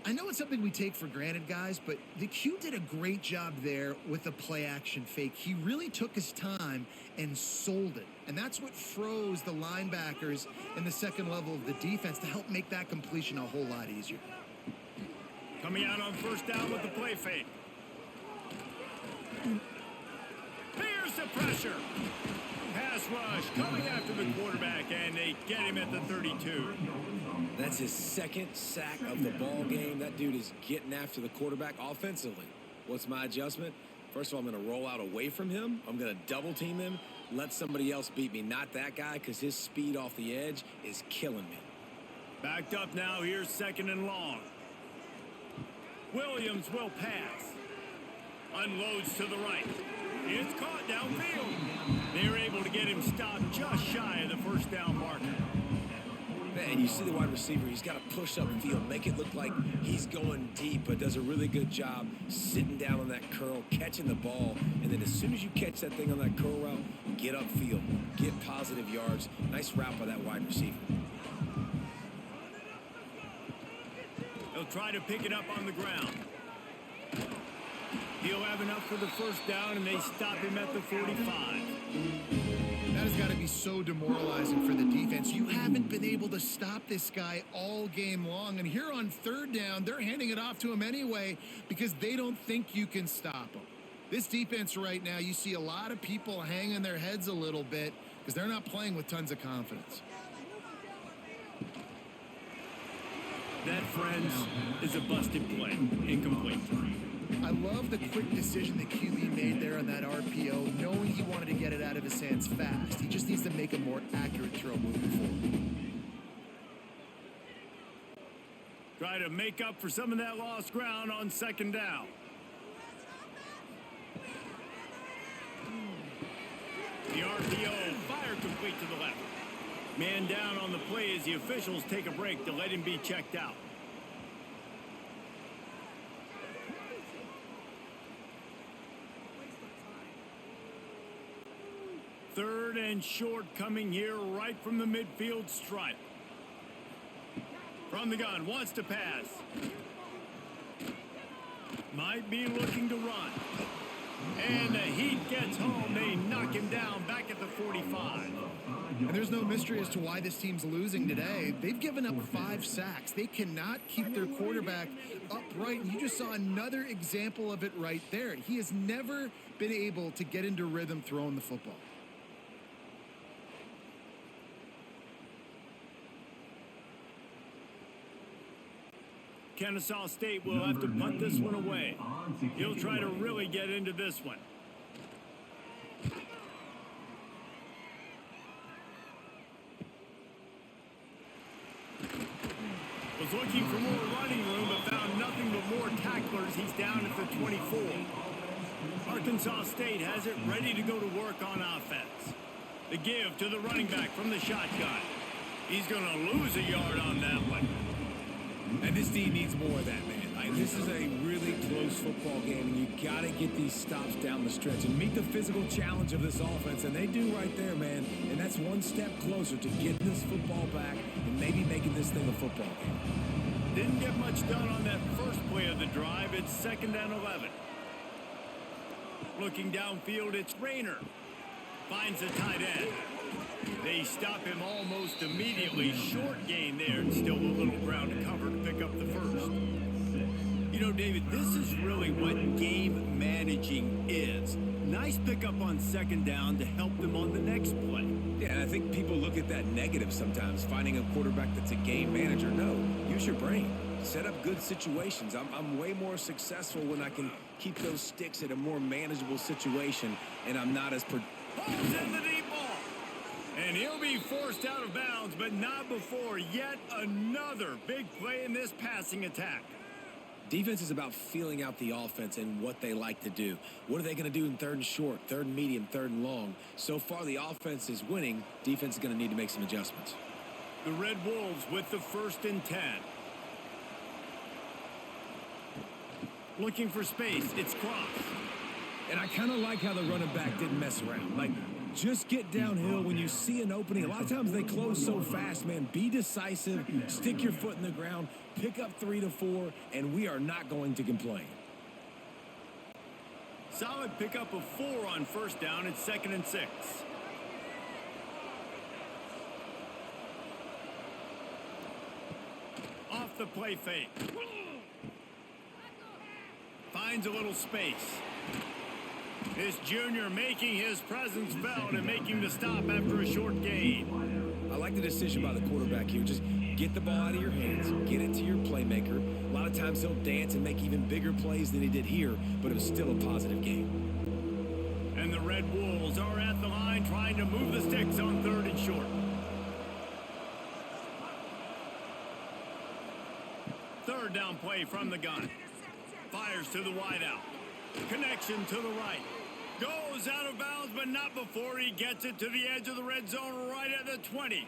I know it's something we take for granted, guys, but the Q did a great job there with the play action fake. He really took his time and sold it. And that's what froze the linebackers in the second level of the defense to help make that completion a whole lot easier. Coming out on 1st down with the play fake. Here's the pressure. Pass rush coming after the quarterback, and they get him at the 32. That's his 2nd sack of the ball game. That dude is getting after the quarterback offensively. What's my adjustment? First of all, I'm going to roll out away from him. I'm going to double team him. Let somebody else beat me, not that guy, because his speed off the edge is killing me. Backed up now. Here's 2nd and long. Williams will pass. Unloads to the right. It's caught downfield. They're able to get him stopped just shy of the 1st down marker. Man, you see the wide receiver. He's got to push up field, make it look like he's going deep, but does a really good job sitting down on that curl, catching the ball, and then as soon as you catch that thing on that curl route, get upfield, get positive yards. Nice route by that wide receiver. He'll try to pick it up on the ground. He'll have enough for the 1st down, and they stop him at the 45. That has got to be so demoralizing for the defense. You haven't been able to stop this guy all game long, and here on 3rd down, they're handing it off to him anyway because they don't think you can stop him. This defense right now, you see a lot of people hanging their heads a little bit because they're not playing with tons of confidence. That, friends, is a busted play. Incomplete. I love the quick decision the QB made there on that RPO, knowing he wanted to get it out of his hands fast. He just needs to make a more accurate throw moving forward. Try to make up for some of that lost ground on 2nd down. The RPO, fire complete to the left. Man down on the play as the officials take a break to let him be checked out. Third and short coming here right from the midfield stripe. From the gun, wants to pass. Might be looking to run. And the heat gets home. They knock him down back at the 45. And there's no mystery as to why this team's losing today. They've given up 5 sacks. They cannot keep their quarterback upright. And you just saw another example of it right there. He has never been able to get into rhythm throwing the football. Kennesaw State will have to punt this one away. He'll try to really get into this one. was looking for more running room, but found nothing but more tacklers. He's down at the 24. Arkansas State has it ready to go to work on offense. The give to the running back from the shotgun. He's going to lose a yard on that one. And this team needs more of that, man. This is a really close football game, and you got to get these stops down the stretch and meet the physical challenge of this offense, and they do right there, man. And that's one step closer to getting this football back and maybe making this thing a football game. Didn't get much done on that first play of the drive. It's 2nd and 11. Looking downfield, it's Rayner. Finds the tight end. They stop him almost immediately. Short gain there, and still a little ground to cover to pick up the first. You know, David, this is really what game managing is. Nice pickup on 2nd down to help them on the next play. Yeah, and I think people look at that negative sometimes, finding a quarterback that's a game manager. No, use your brain. Set up good situations. I'm way more successful when I can keep those sticks at a more manageable situation, and I'm not as... Pulls in the deep ball. And he'll be forced out of bounds, but not before yet another big play in this passing attack. Defense is about feeling out the offense and what they like to do. What are they going to do in 3rd and short, 3rd and medium, 3rd and long? So far, the offense is winning. Defense is going to need to make some adjustments. The Red Wolves with the 1st and 10. Looking for space. It's Cross. And I kind of like how the running back didn't mess around. Like, just get downhill when you see an opening. A lot of times they close so fast, man. Be decisive, stick your foot in the ground, pick up 3 to 4, and we are not going to complain. Solid pickup of 4 on 1st down. It's 2nd and 6. Off the play fake. Finds a little space. This junior making his presence felt and making the stop after a short gain. I like the decision by the quarterback here. Just get the ball out of your hands, get it to your playmaker. A lot of times he'll dance and make even bigger plays than he did here, but it was still a positive game. And the Red Wolves are at the line trying to move the sticks on 3rd and short. 3rd down play from the gun. Fires to the wideout. Connection to the right. Goes out of bounds, but not before he gets it to the edge of the red zone right at the 20.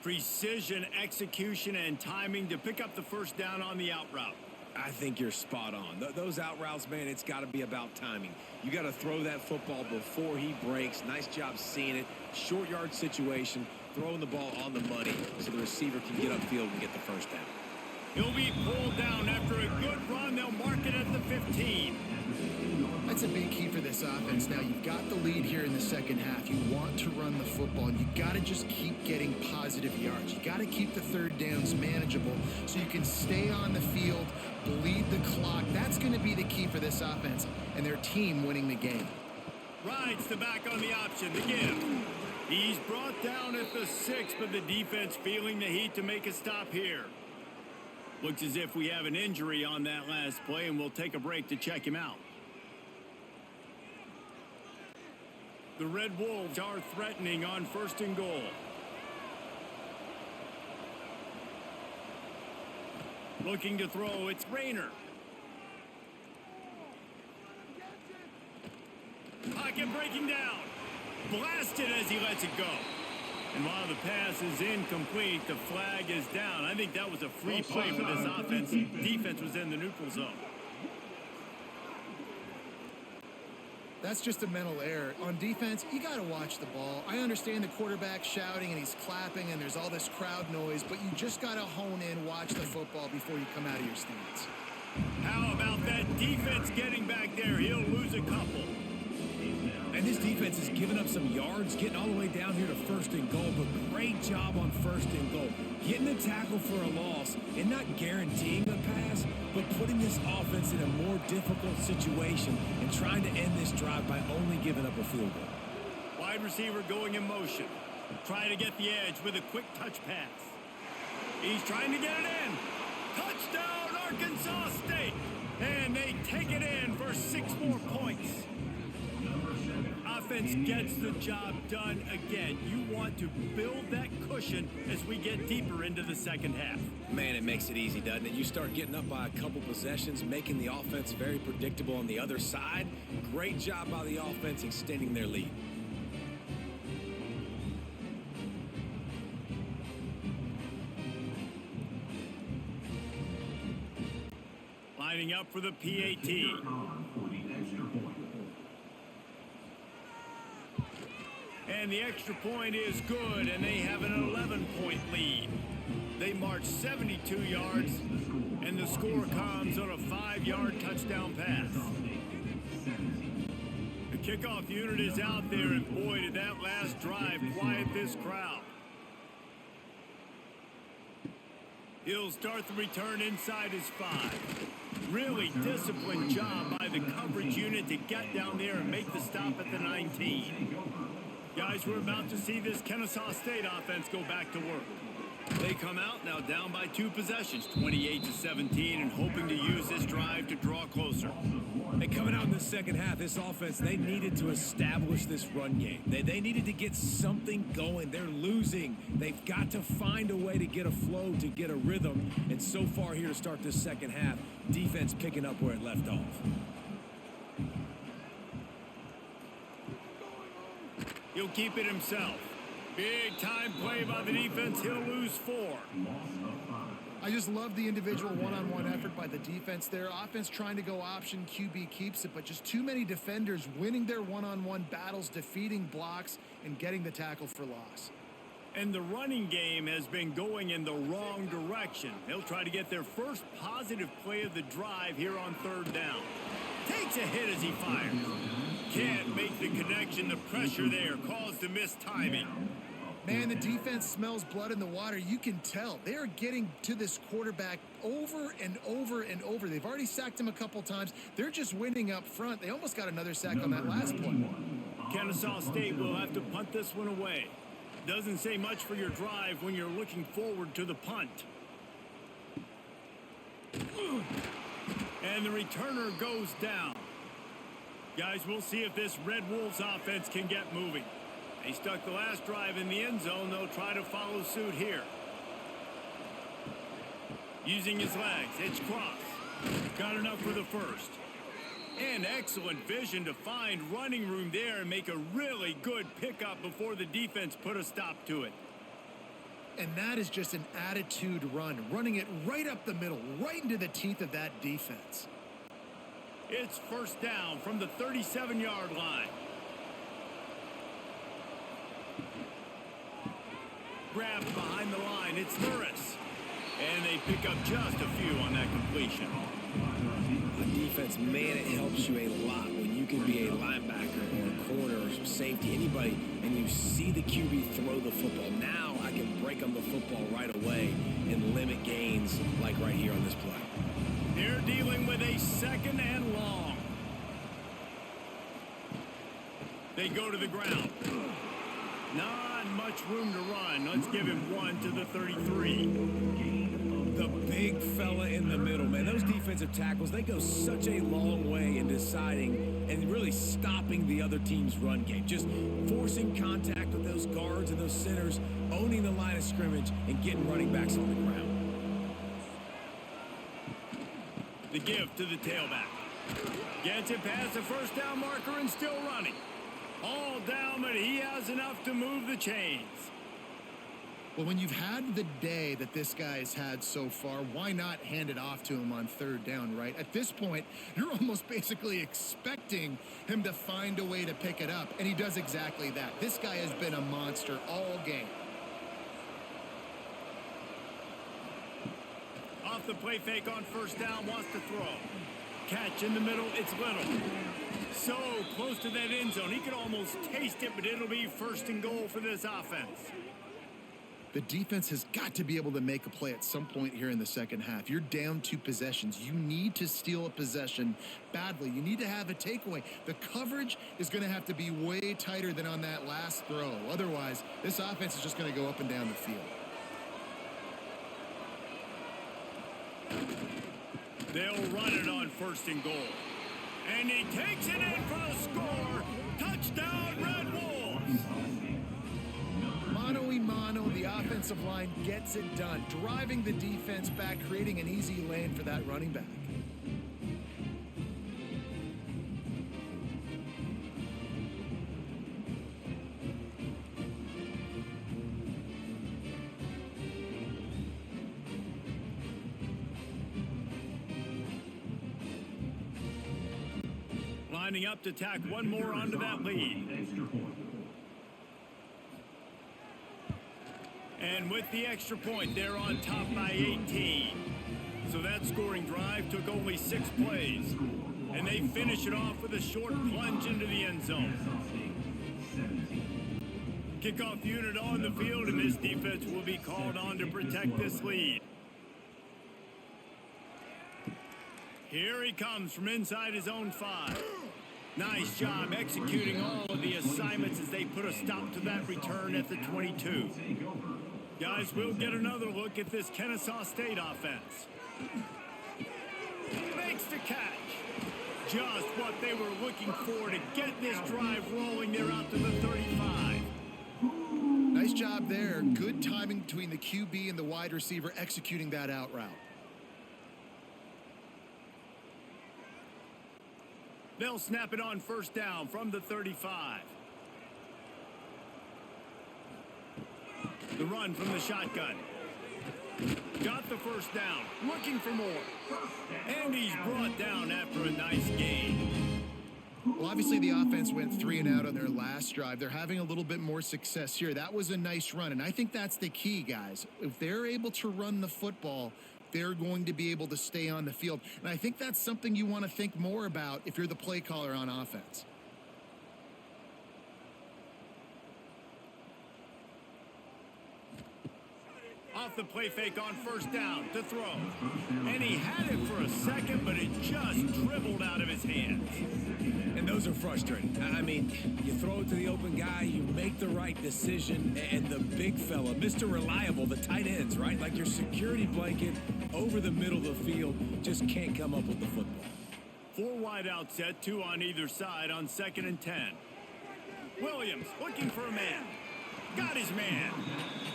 Precision, execution, and timing to pick up the 1st down on the out route. I think you're spot on. Those out routes, man, it's got to be about timing. You got to throw that football before he breaks. Nice job seeing it. Short yard situation, throwing the ball on the money so the receiver can get upfield and get the 1st down. He'll be pulled down after a good run. They'll mark it at the 15. That's a big key for this offense. Now, you've got the lead here in the 2nd half. You want to run the football, and you got to just keep getting positive yards. You got to keep the 3rd downs manageable so you can stay on the field, bleed the clock. That's going to be the key for this offense and their team winning the game. Rides the back on the option. The give. He's brought down at the 6, but the defense feeling the heat to make a stop here. Looks as if we have an injury on that last play, and we'll take a break to check him out. The Red Wolves are threatening on 1st and goal. Looking to throw, it's Rayner. Pocket breaking down. Blasted as he lets it go. And while the pass is incomplete, the flag is down. I think that was a free play for this offense. Defense was in the neutral zone. That's just a mental error. On defense, you got to watch the ball. I understand the quarterback shouting and he's clapping and there's all this crowd noise, but you just got to hone in, watch the football before you come out of your stance. How about that defense getting back there? He'll lose a couple. And this defense has given up some yards, getting all the way down here to 1st and goal, but great job on 1st and goal. Getting a tackle for a loss and not guaranteeing a pass, but putting this offense in a more difficult situation and trying to end this drive by only giving up a field goal. Wide receiver going in motion. Trying to get the edge with a quick touch pass. He's trying to get it in. Touchdown, Arkansas State. And they take it in for 6 more points. Offense gets the job done again. You want to build that cushion as we get deeper into the second half. Man, it makes it easy, doesn't it? You start getting up by a couple possessions, making the offense very predictable on the other side. Great job by the offense extending their lead. Lining up for the PAT. And the extra point is good, and they have an 11-point lead. They march 72 yards, and the score comes on a 5-yard touchdown pass. The kickoff unit is out there, and boy, did that last drive quiet this crowd. He'll start the return inside his 5. Really disciplined job by the coverage unit to get down there and make the stop at the 19. Guys, we're about to see this Kennesaw State offense go back to work. They come out now down by 2 possessions, 28-17, and hoping to use this drive to draw closer. And coming out in the second half, this offense, they needed to establish this run game. They needed to get something going. They're losing. They've got to find a way to get a flow, to get a rhythm. And so far here to start this second half, defense picking up where it left off. He'll keep it himself. Big time play by the defense. He'll lose 4. I just love the individual one-on-one effort by the defense there. Offense trying to go option, QB keeps it, but just too many defenders winning their one-on-one battles, defeating blocks, and getting the tackle for loss. And the running game has been going in the wrong direction. They'll try to get their first positive play of the drive here on 3rd down. Takes a hit as he fires. Can't make the connection. The pressure there caused the missed timing. Man, the defense smells blood in the water. You can tell. They are getting to this quarterback over and over and over. They've already sacked him a couple times. They're just winning up front. They almost got another sack on that last play. Kennesaw State will have to punt this one away. Doesn't say much for your drive when you're looking forward to the punt. And the returner goes down. Guys, we'll see if this Red Wolves offense can get moving. They stuck the last drive in the end zone. They'll try to follow suit here. Using his legs, hitch cross. Got enough for the first. And excellent vision to find running room there and make a really good pickup before the defense put a stop to it. And that is just an attitude run, running it right up the middle, right into the teeth of that defense. It's 1st down from the 37-yard line. Grabbed behind the line, it's Norris. And they pick up just a few on that completion. The defense, man, it helps you a lot when you can be a linebacker or a corner or safety, anybody, and you see the QB throw the football. Now I can break on the football right away and limit gains like right here on this play. They're dealing with a 2nd and long. They go to the ground. Not much room to run. Let's give him 1 to the 33. The big fella in the middle, man. Those defensive tackles, they go such a long way in deciding and really stopping the other team's run game. Just forcing contact with those guards and those centers, owning the line of scrimmage, and getting running backs on the ground. The give to the tailback. Gets it past the 1st down marker and still running. All down, but he has enough to move the chains. Well, when you've had the day that this guy has had so far, why not hand it off to him on 3rd down, right? At this point, you're almost basically expecting him to find a way to pick it up, and he does exactly that. This guy has been a monster all game. Off the play fake on 1st down, wants to throw. Catch in the middle, it's Little. So close to that end zone. He could almost taste it, but it'll be 1st and goal for this offense. The defense has got to be able to make a play at some point here in the second half. You're down 2 possessions. You need to steal a possession badly. You need to have a takeaway. The coverage is going to have to be way tighter than on that last throw. Otherwise, this offense is just going to go up and down the field. They'll run it on 1st and goal. And he takes it in for a score. Touchdown, Red Wolves. Mano-a-mano, the offensive line gets it done, driving the defense back, creating an easy lane for that running back. Lining up to tack one more onto that lead. And with the extra point, they're on top by 18. So that scoring drive took only 6 plays. And they finish it off with a short plunge into the end zone. Kickoff unit on the field, and this defense will be called on to protect this lead. Here he comes from inside his own 5. Nice job executing all of the assignments as they put a stop to that return at the 22. Guys, we'll get another look at this Kennesaw State offense. Makes the catch. Just what they were looking for to get this drive rolling. They're out to the 35. Nice job there. Good timing between the QB and the wide receiver executing that out route. They'll snap it on first down from the 35. The run from the shotgun. Got the first down. Looking for more. And he's brought down after a nice gain. Well, obviously the offense went 3 and out on their last drive. They're having a little bit more success here. That was a nice run, and I think that's the key, guys. If they're able to run the football, they're going to be able to stay on the field. And I think that's something you want to think more about if you're the play caller on offense. Off the play fake on first down to throw. And he had it for a second, but it just dribbled out of his hands. And those are frustrating. I mean, you throw it to the open guy, you make the right decision, and the big fella, Mr. Reliable, the tight ends, right? Like your security blanket over the middle of the field, just can't come up with the football. 4 wide out set, 2 on either side on 2nd and 10. Williams looking for a man. Got his man.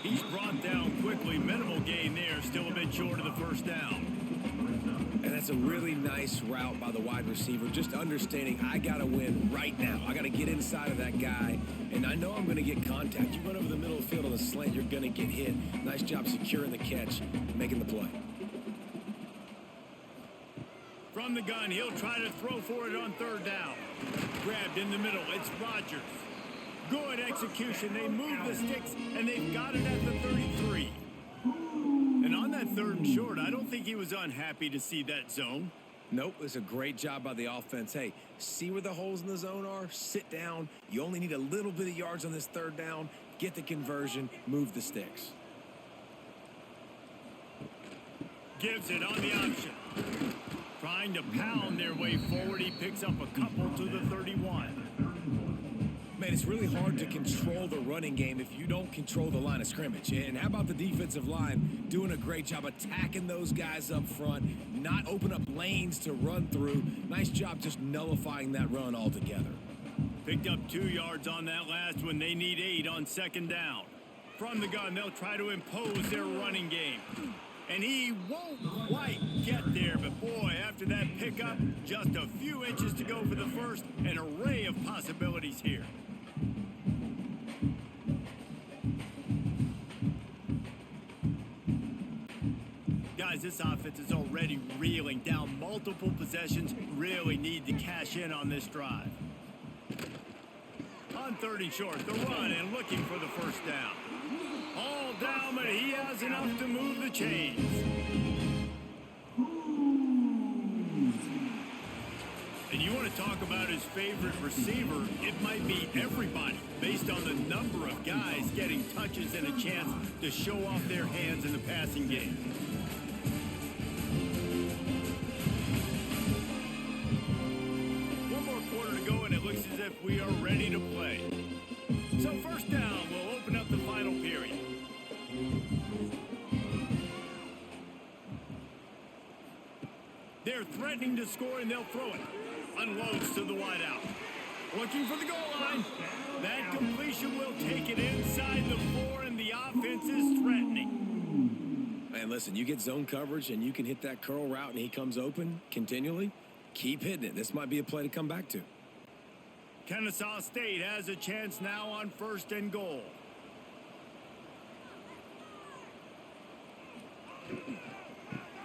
He's brought down quickly. Minimal gain there, still a bit short of the first down. And that's a really nice route by the wide receiver, just understanding I got to win right now. I got to get inside of that guy, and I know I'm going to get contact. You run over the middle of the field on the slant, you're going to get hit. Nice job securing the catch, making the play. From the gun, he'll try to throw for it on 3rd down. Grabbed in the middle, it's Rodgers. Good execution. They move the sticks, and they've got it at the 33. And on that 3rd and short, I don't think he was unhappy to see that zone. Nope, it's a great job by the offense. Hey, see where the holes in the zone are? Sit down. You only need a little bit of yards on this 3rd down. Get the conversion. Move the sticks. Gives it on the option. Trying to pound their way forward. He picks up a couple to the 31. Man, it's really hard to control the running game if you don't control the line of scrimmage. And how about the defensive line doing a great job attacking those guys up front, not open up lanes to run through. Nice job just nullifying that run altogether. Picked up 2 yards on that last one. They need 8 on 2nd down. From the gun, they'll try to impose their running game. And he won't quite get there, but boy, after that pickup, just a few inches to go for the first. An array of possibilities here. Guys, this offense is already reeling down multiple possessions. Really need to cash in on this drive. On 3rd and short, the run and looking for the first down. All down, but he has enough to move the chains. And you want to talk about his favorite receiver, it might be everybody, based on the number of guys getting touches and a chance to show off their hands in the passing game. One more quarter to go, and it looks as if we are ready to play. So 1st down will open up the final period. They're threatening to score, and they'll throw it. Unloads to the wideout. Looking for the goal line. That completion will take it inside the 4, and the offense is threatening. Man, listen, you get zone coverage and you can hit that curl route and he comes open continually. Keep hitting it. This might be a play to come back to. Kennesaw State has a chance now on 1st and goal.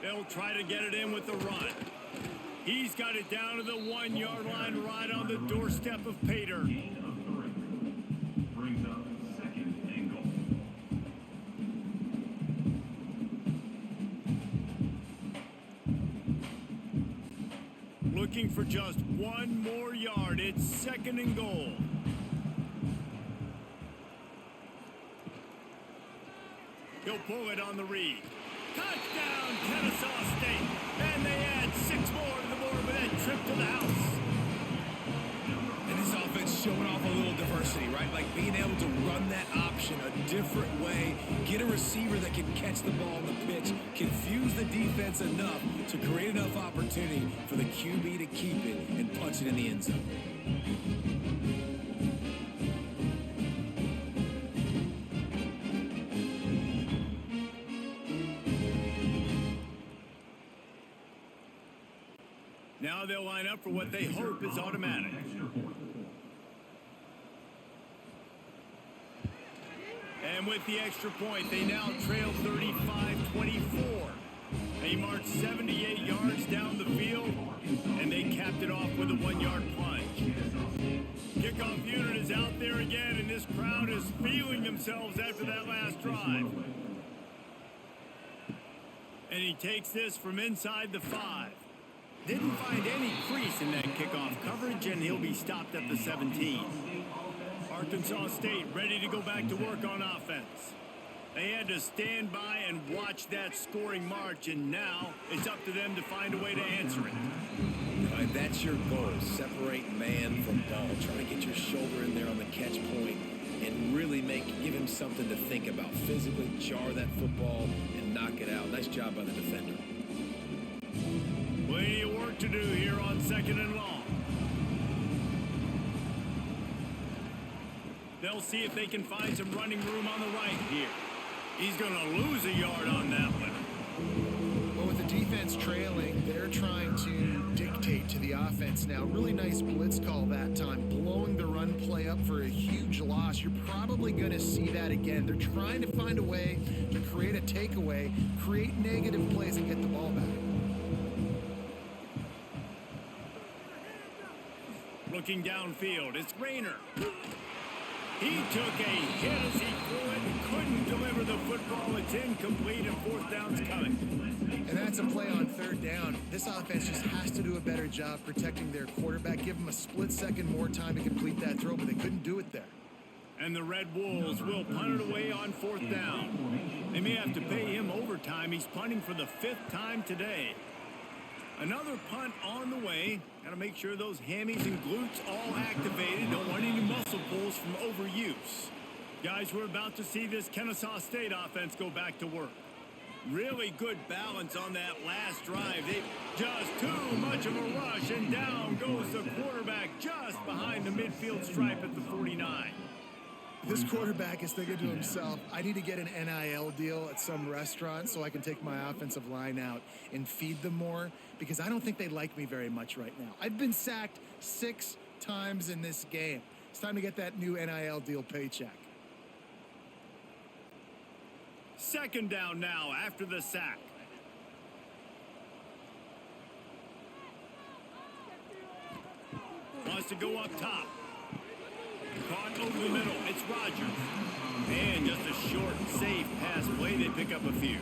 They'll try to get it in with the run. He's got it down to the 1-yard line right on the doorstep of Pater. Brings up 2nd and goal. Looking for just 1 more yard. It's 2nd and goal. He'll pull it on the read. Touchdown, Kennesaw State. And they add 6 more to the board with that trip to the house. And this offense showing off a little diversity, right? Like being able to run that option a different way, get a receiver that can catch the ball on the pitch, confuse the defense enough to create enough opportunity for the QB to keep it and punch it in the end zone. Now they'll line up for what they hope is automatic. And with the extra point, they now trail 35-24. They marched 78 yards down the field, and they capped it off with a 1-yard plunge. Kickoff unit is out there again, and this crowd is feeling themselves after that last drive. And he takes this from inside the 5. Didn't find any crease in that kickoff coverage, and he'll be stopped at the 17. Arkansas State ready to go back to work on offense. They had to stand by and watch that scoring march, and now it's up to them to find a way to answer it. All right, that's your goal. Separate man from ball. Try to get your shoulder in there on the catch point and really give him something to think about. Physically jar that football and knock it out. Nice job by the defender. Plenty of work to do here on 2nd and long. They'll see if they can find some running room on the right here. He's going to lose a yard on that one. Well, with the defense trailing, they're trying to dictate to the offense now. Really nice blitz call that time, blowing the run play up for a huge loss. You're probably going to see that again. They're trying to find a way to create a takeaway, create negative plays, and get the ball back. Looking downfield, it's Rayner. He took a hit as he threw it and couldn't deliver the football. It's incomplete, and 4th down's coming. And that's a play on 3rd down. This offense just has to do a better job protecting their quarterback. Give them a split second more time to complete that throw, but they couldn't do it there. And the Red Wolves will punt it away on 4th down. They may have to pay him overtime. He's punting for the 5th time today. Another punt on the way. Got to make sure those hammies and glutes all activated. Don't want any muscle pulls from overuse. Guys, we're about to see this Kennesaw State offense go back to work. Really good balance on that last drive. They just too much of a rush, and down goes the quarterback just behind the midfield stripe at the 49. This quarterback is thinking to himself, I need to get an NIL deal at some restaurant so I can take my offensive line out and feed them more, because I don't think they like me very much right now. I've been sacked 6 times in this game. It's time to get that new NIL deal paycheck. 2nd down now after the sack. Wants to go up top. Caught over the middle. It's Rogers. And just a short, safe pass play. They pick up a few.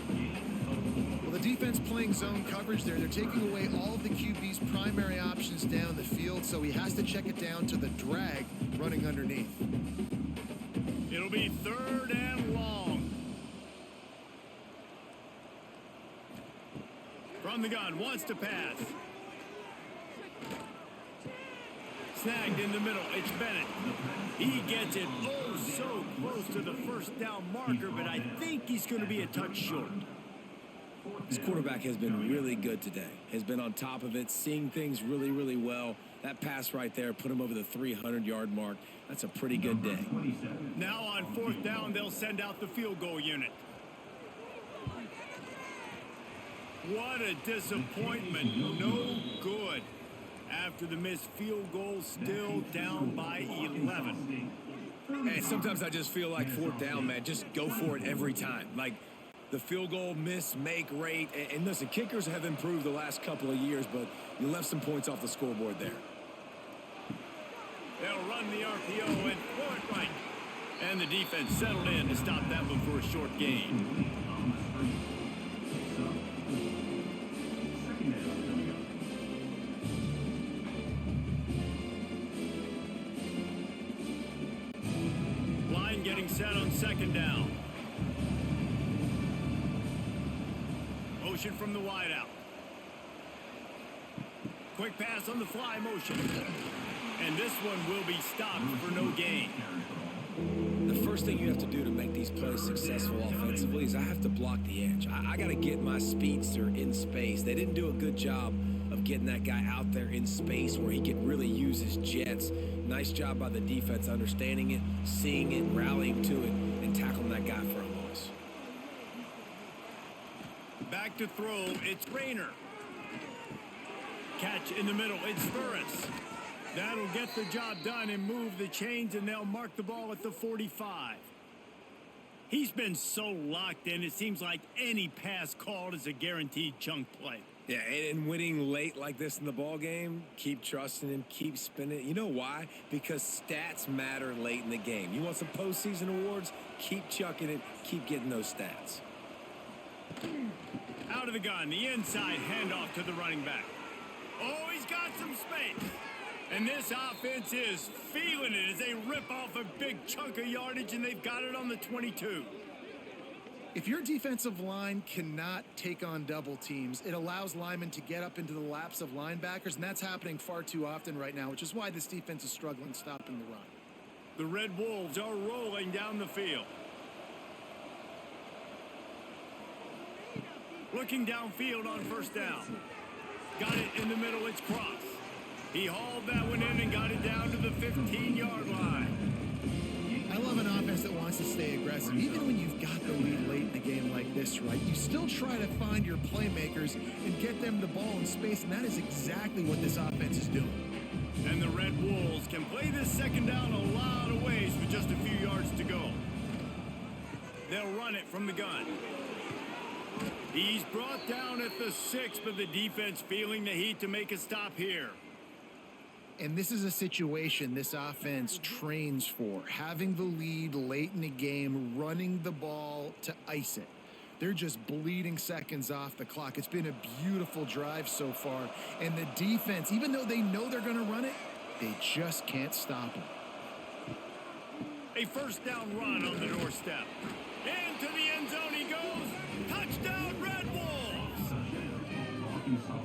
Well, the defense playing zone coverage there. They're taking away all of the QB's primary options down the field, so he has to check it down to the drag running underneath. It'll be 3rd and long. From the gun, wants to pass. Snagged in the middle, it's Bennett. He gets it oh so close to the 1st down marker, but I think he's going to be a touch short. This quarterback has been really good today. Has been on top of it, seeing things really, really well. That pass right there put him over the 300-yard mark. That's a pretty good day. Now on 4th down, they'll send out the field goal unit. What a disappointment. No good. After the missed field goal, still down by 11. And sometimes I just feel like 4th down, man, just go for it every time. Like the field goal miss, make rate. And listen, kickers have improved the last couple of years, but you left some points off the scoreboard there. They'll run the RPO and throw it right. And the defense settled in to stop that one for a short gain. Line getting set on 2nd down. Motion from the wideout. Quick pass on the fly motion. And this one will be stopped for no gain. The first thing you have to do to make these plays successful offensively is I have to block the edge. I got to get my speedster in space. They didn't do a good job of getting that guy out there in space where he could really use his jets. Nice job by the defense understanding it, seeing it, rallying to it, and tackling that guy for a loss. Back to throw, it's Rayner. Catch in the middle, it's Burris. That'll get the job done and move the chains, and they'll mark the ball at the 45. He's been so locked in, it seems like any pass called is a guaranteed chunk play. Yeah, and winning late like this in the ball game, keep trusting him, keep spinning. You know why? Because stats matter late in the game. You want some postseason awards? Keep chucking it, keep getting those stats. Out of the gun, the inside handoff to the running back. Oh, he's got some space. And this offense is feeling it as they rip off a big chunk of yardage, and they've got it on the 22. If your defensive line cannot take on double teams, it allows linemen to get up into the laps of linebackers, and that's happening far too often right now, which is why this defense is struggling stopping the run. The Red Wolves are rolling down the field. Looking downfield on 1st down. Got it in the middle, it's Cross. He hauled that one in and got it down to the 15-yard line. I love an offense that wants to stay aggressive. Even when you've got the lead late in the game like this, right, you still try to find your playmakers and get them the ball in space, and that is exactly what this offense is doing. And the Red Wolves can play this 2nd down a lot of ways with just a few yards to go. They'll run it from the gun. He's brought down at the 6, but the defense feeling the heat to make a stop here. And this is a situation this offense trains for, having the lead late in the game, running the ball to ice it. They're just bleeding seconds off the clock. It's been a beautiful drive so far. And the defense, even though they know they're going to run it, they just can't stop it. A 1st down run on the doorstep. Into the end zone he goes. Touchdown, Red Wolves!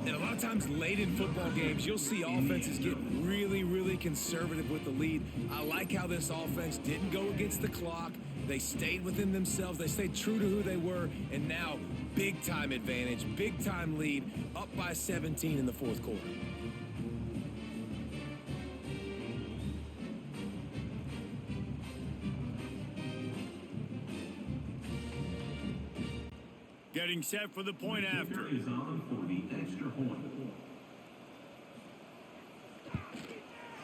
And a lot of times late in football games, you'll see offenses get really, really conservative with the lead. I like how this offense didn't go against the clock. They stayed within themselves. They stayed true to who they were. And now, big-time advantage, big-time lead, up by 17 in the 4th quarter. Getting set for the point after. Is on for the extra point.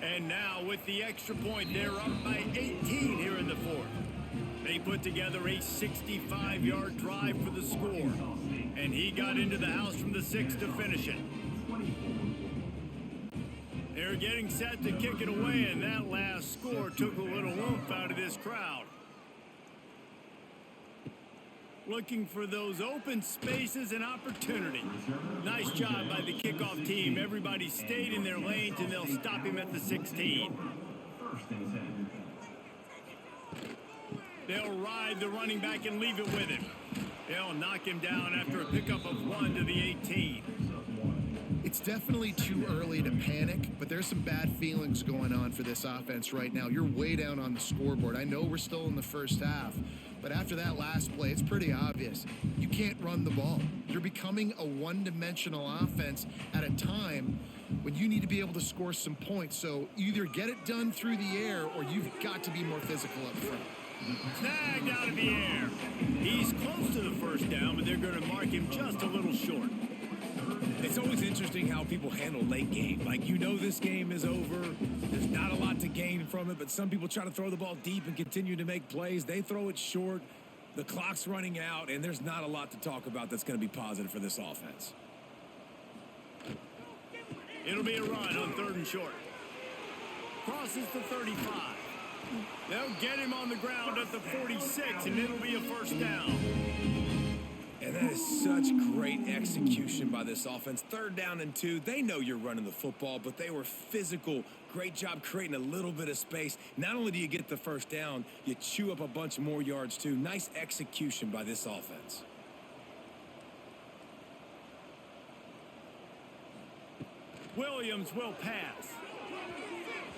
And now with the extra point, they're up by 18 here in the 4th. They put together a 65-yard drive for the score. And he got into the house from the 6 to finish it. They're getting set to kick it away, and that last score took a little oomph out of this crowd. Looking for those open spaces and opportunity. Nice job by the kickoff team. Everybody stayed in their lanes, and they'll stop him at the 16. They'll ride the running back and leave it with him. They'll knock him down after a pickup of 1 to the 18. It's definitely too early to panic, but there's some bad feelings going on for this offense right now. You're way down on the scoreboard. I know we're still in the 1st half, But after that last play, it's pretty obvious. You can't run the ball. You're becoming a one-dimensional offense at a time when you need to be able to score some points. So either get it done through the air or you've got to be more physical up front. Snagged out of the air. He's close to the first down, but they're going to mark him just a little short. It's always interesting how people handle late game. Like, you know this game is over. There's not a lot to gain from it, but some people try to throw the ball deep and continue to make plays. They throw it short. The clock's running out, and there's not a lot to talk about that's going to be positive for this offense. It'll be a run on 3rd and short. Crosses the 35. They'll get him on the ground at the 46, and it'll be a first down. And that is such great execution by this offense. 3rd down and 2. They know you're running the football, but they were physical. Great job creating a little bit of space. Not only do you get the first down, you chew up a bunch more yards too. Nice execution by this offense. Williams will pass.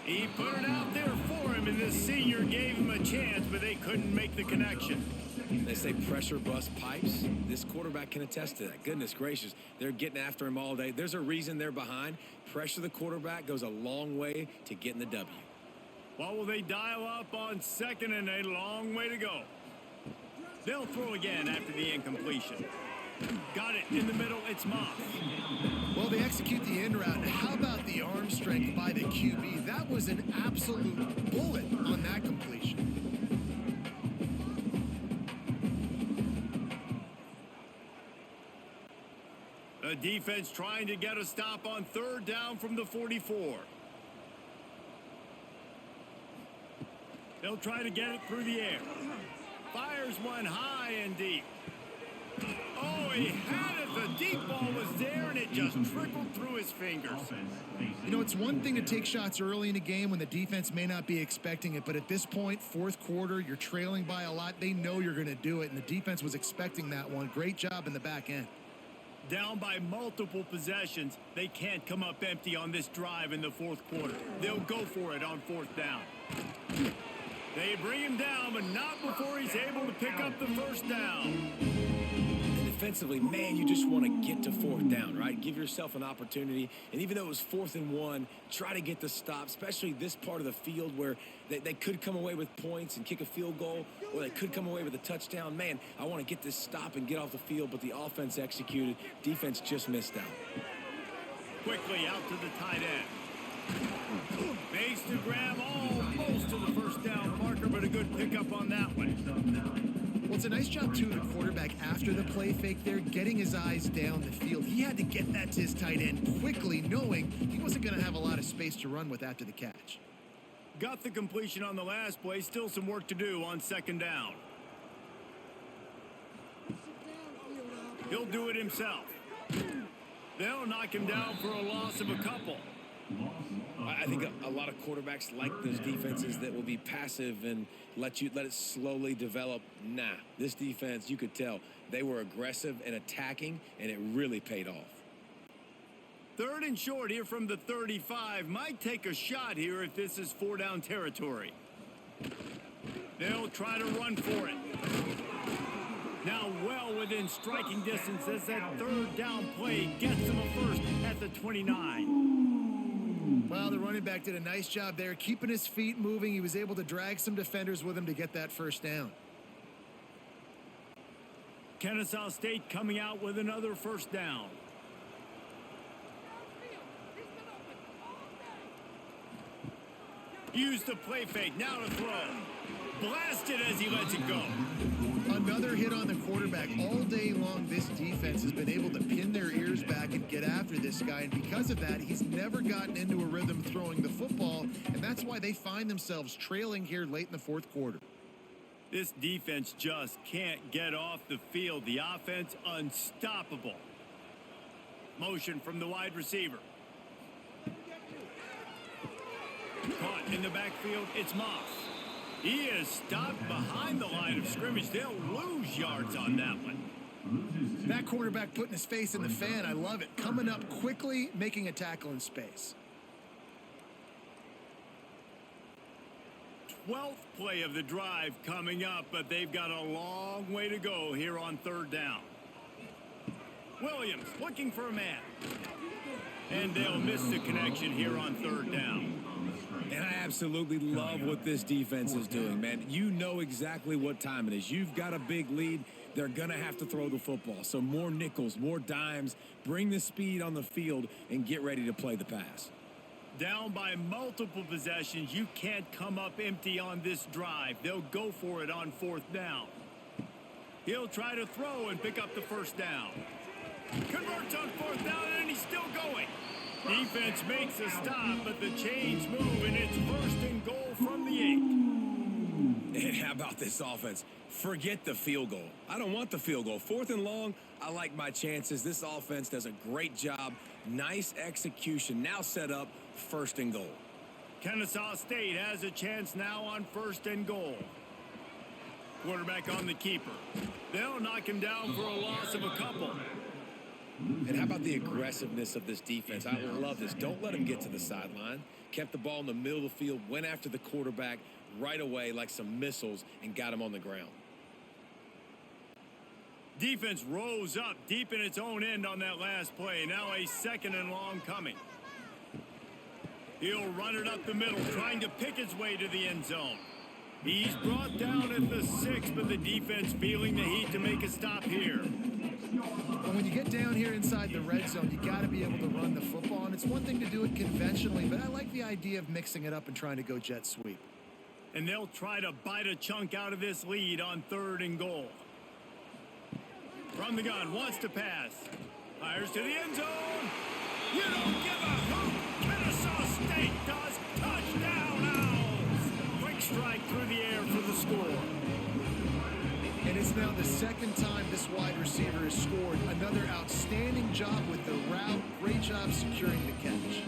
He put it out there for him, and this senior gave him a chance, but they couldn't make the connection. They say pressure bust pipes. This quarterback can attest to that. Goodness gracious, they're getting after him all day. There's a reason they're behind. Pressure the quarterback goes a long way to getting the W. What will they dial up on 2nd and a long way to go? They'll throw again after the incompletion. Got it in the middle. It's Moss. Well, they execute the end route. How about the arm strength by the QB? That was an absolute bullet on that completion. The defense trying to get a stop on 3rd down from the 44. They'll try to get it through the air. Fires one high and deep. Oh, he had it. The deep ball was there, and it just trickled through his fingers. You know, it's one thing to take shots early in a game when the defense may not be expecting it, but at this point, 4th quarter, you're trailing by a lot. They know you're going to do it, and the defense was expecting that one. Great job in the back end. Down by multiple possessions, they can't come up empty on this drive in the 4th quarter. They'll go for it on 4th down. They bring him down, but not before he's able to pick up the first down. And defensively, man, you just want to get to 4th down, right? Give yourself an opportunity. And even though it was 4th and 1, try to get the stop, especially this part of the field where they could come away with points and kick a field goal, or they could come away with a touchdown. Man, I want to get this stop and get off the field, but the offense executed. Defense just missed out. Quickly out to the tight end. Makes the grab almost to the first down marker, but a good pickup on that one. Well, it's a nice job, too, the quarterback after the play fake there, getting his eyes down the field. He had to get that to his tight end quickly, knowing he wasn't going to have a lot of space to run with after the catch. Got the completion on the last play. Still some work to do on 2nd down. He'll do it himself. They'll knock him down for a loss of a couple. I think a lot of quarterbacks like those defenses that will be passive and let it slowly develop. Nah, this defense, you could tell, they were aggressive and attacking, and it really paid off. 3rd and short here from the 35. Might take a shot here if this is 4-down territory. They'll try to run for it. Now well within striking distance as that 3rd down play gets them a first at the 29. Well, the running back did a nice job there, keeping his feet moving. He was able to drag some defenders with him to get that first down. Kennesaw State coming out with another first down. Use the play fake, now to throw. Blasted as he lets it go. Another hit on the quarterback. All day long, this defense has been able to pin their ears back and get after this guy, and because of that, he's never gotten into a rhythm throwing the football, and that's why they find themselves trailing here late in the 4th quarter. This defense just can't get off the field. The offense unstoppable. Motion from the wide receiver. Caught in the backfield, it's Moss. He is stopped behind the line of scrimmage. They'll lose yards on that one. That quarterback putting his face in the fan, I love it. Coming up quickly, making a tackle in space. 12th play of the drive coming up, but they've got a long way to go here on third down. Williams looking for a man. And they'll miss the connection here on third down. And I absolutely love what this defense is doing, man. You know exactly what time it is. You've got a big lead. They're going to have to throw the football. So more nickels, more dimes, bring the speed on the field, and get ready to play the pass. Down by multiple possessions, you can't come up empty on this drive. They'll go for it on fourth down. He'll try to throw and pick up the first down. Converts on fourth down, and he's still going. Defense makes a stop, but the chains move, and it's first and goal from the 8. And how about this offense? Forget the field goal. I don't want the field goal. Fourth and long, I like my chances. This offense does a great job. Nice execution. Now set up first and goal. Kennesaw State has a chance now on first and goal. Quarterback on the keeper. They'll knock him down for a loss of a couple. And how about the aggressiveness of this defense? I love this. Don't let them get to the sideline. Kept the ball in the middle of the field, went after the quarterback right away like some missiles, and got him on the ground. Defense rose up deep in its own end on that last play. Now a second and long coming. He'll run it up the middle, trying to pick his way to the end zone. He's brought down at the 6, but the defense feeling the heat to make a stop here. And when you get down here inside the red zone, you got to be able to run the football. And it's one thing to do it conventionally, but I like the idea of mixing it up and trying to go jet sweep. And they'll try to bite a chunk out of this lead on third and goal. From the gun, wants to pass. Fires to the end zone. You don't give a hoot. Kennesaw State does. Touchdown, Owls. Quick strike through the air for the score. And it's now the second time this wide receiver has scored. Another outstanding job with the route. Great job securing the catch.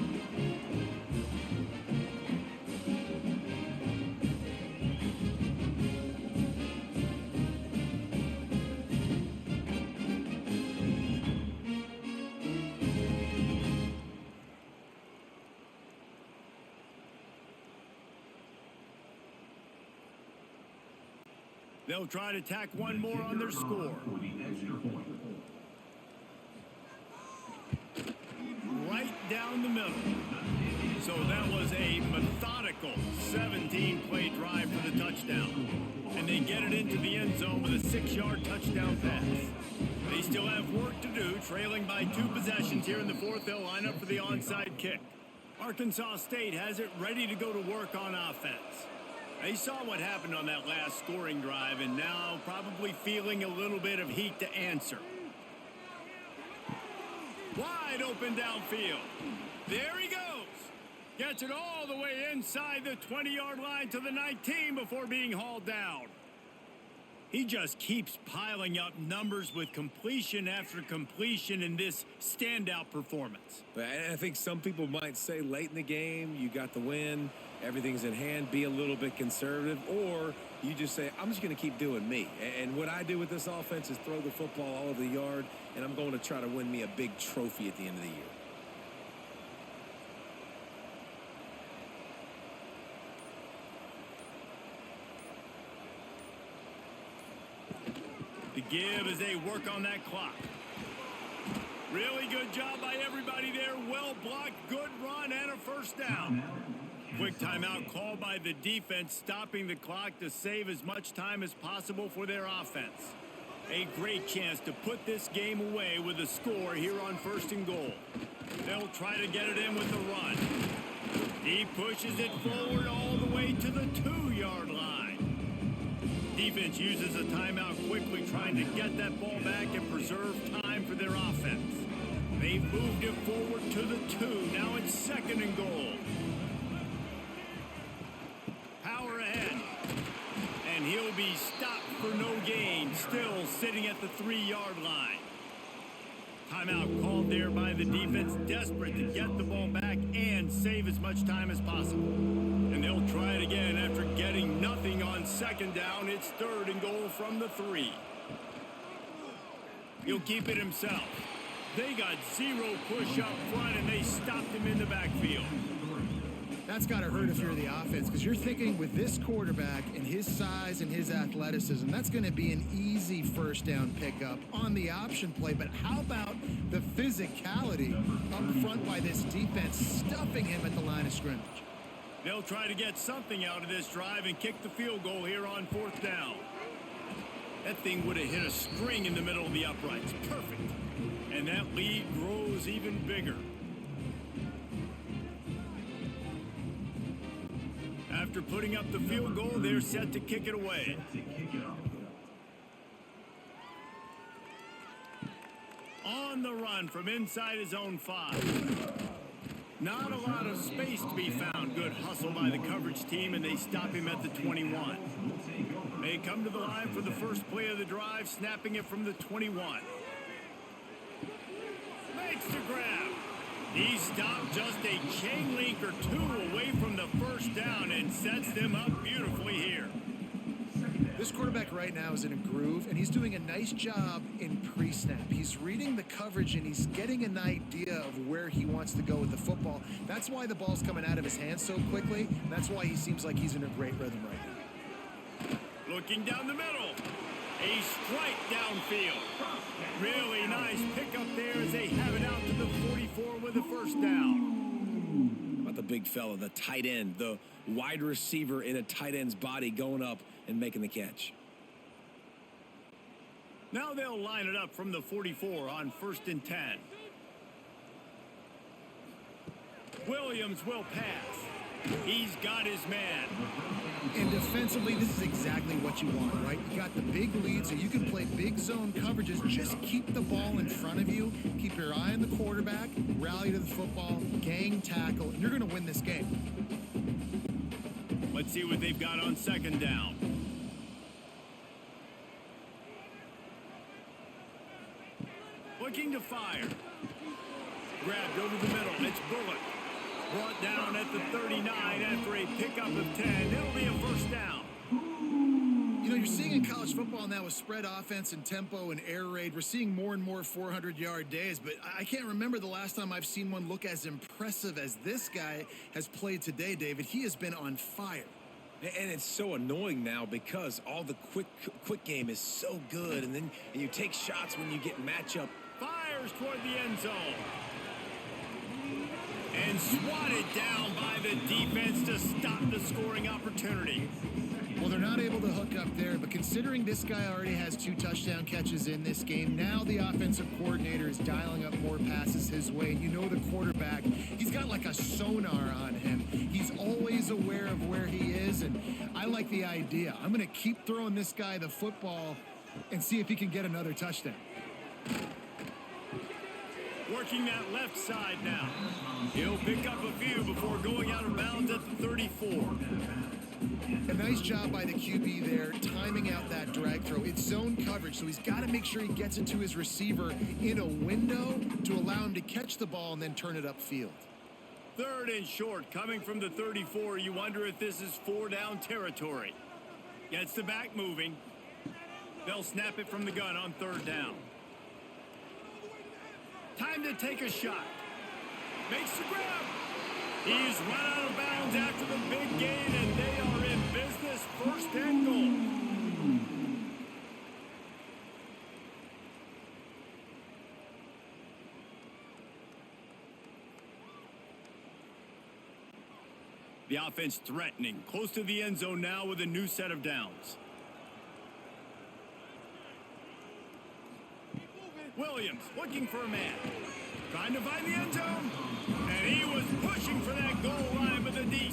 They'll try to tack one more on their score. Right down the middle. So that was a methodical 17-play drive for the touchdown. And they get it into the end zone with a 6-yard touchdown pass. They still have work to do, trailing by 2 possessions here in the fourth. They'll line up for the onside kick. Arkansas State has it ready to go to work on offense. They saw what happened on that last scoring drive, and now probably feeling a little bit of heat to answer. Wide open downfield. There he goes. Gets it all the way inside the 20-yard line to the 19 before being hauled down. He just keeps piling up numbers with completion after completion in this standout performance. And I think some people might say late in the game, you got the win, everything's in hand, be a little bit conservative, or you just say, I'm just going to keep doing me. And what I do with this offense is throw the football all over the yard, and I'm going to try to win me a big trophy at the end of the year. The give as they work on that clock. Really good job by everybody there. Well blocked, good run, and a first down. Quick timeout called by the defense, stopping the clock to save as much time as possible for their offense. A great chance to put this game away with a score here on first and goal. They'll try to get it in with a run. He pushes it forward all the way to the 2-yard line. Defense uses a timeout quickly, trying to get that ball back and preserve time for their offense. They've moved it forward to the 2. Now it's second and goal. Power ahead. And he'll be stopped for no gain, still sitting at the 3-yard line. Timeout called there by the defense, desperate to get the ball back and save as much time as possible. And they'll try it again after getting nothing on second down. It's third and goal from the 3. He'll keep it himself. They got 0 push up front, and they stopped him in the backfield. That's got to hurt if you're the offense, because you're thinking with this quarterback and his size and his athleticism, that's going to be an easy first down pickup on the option play. But how about the physicality up front by this defense, stuffing him at the line of scrimmage? They'll try to get something out of this drive and kick the field goal here on 4th down. That thing would have hit a string in the middle of the uprights. Perfect. And that lead grows even bigger. After putting up the field goal, they're set to kick it away. On the run from inside his own 5. Not a lot of space to be found. Good hustle by the coverage team, and they stop him at the 21. They come to the line for the first play of the drive, snapping it from the 21. Makes the grab. He stopped just a chain link or two away from the first down and sets them up beautifully here. This quarterback right now is in a groove, and he's doing a nice job in pre-snap. He's reading the coverage, and he's getting an idea of where he wants to go with the football. That's why the ball's coming out of his hands so quickly. That's why he seems like he's in a great rhythm right now. Looking down the middle. A strike downfield. Really nice pickup there as they have it out to the 44 with the first down. How about the big fella, the tight end, the wide receiver in a tight end's body going up and making the catch. Now they'll line it up from the 44 on 1st and 10. Williams will pass. He's got his man. And defensively, this is exactly what you want, right? You got the big lead, so you can play big zone coverages. Just keep the ball in front of you. Keep your eye on the quarterback. Rally to the football. Gang tackle. And you're going to win this game. Let's see what they've got on 2nd down. Looking to fire. Grabbed over the middle. It's Bullock. Brought down at the 39 after a pickup of 10. It'll be a first down. You know, you're seeing in college football now with spread offense and tempo and air raid, we're seeing more and more 400-yard days, but I can't remember the last time I've seen one look as impressive as this guy has played today, David. He has been on fire. And it's so annoying now because all the quick game is so good, and then you take shots when you get matchup. Fires toward the end zone. And swatted down by the defense to stop the scoring opportunity. Well, they're not able to hook up there, but considering this guy already has 2 touchdown catches in this game, now the offensive coordinator is dialing up more passes his way. And you know the quarterback, he's got like a sonar on him. He's always aware of where he is, and I like the idea. I'm going to keep throwing this guy the football and see if he can get another touchdown. Working that left side now. He'll pick up a few before going out of bounds at the 34. A nice job by the QB there, timing out that drag throw. It's zone coverage, so he's got to make sure he gets it to his receiver in a window to allow him to catch the ball and then turn it upfield. 3rd and short coming from the 34. You wonder if this is 4-down territory. Gets the back moving. They'll snap it from the gun on 3rd down. Time to take a shot. Makes the grab. He's run out of bounds after the big gain, and they are in business. 1st and goal. The offense threatening. Close to the end zone now with a new set of downs. Williams looking for a man. Trying to find the end zone. And he was pushing for that goal line, but the defense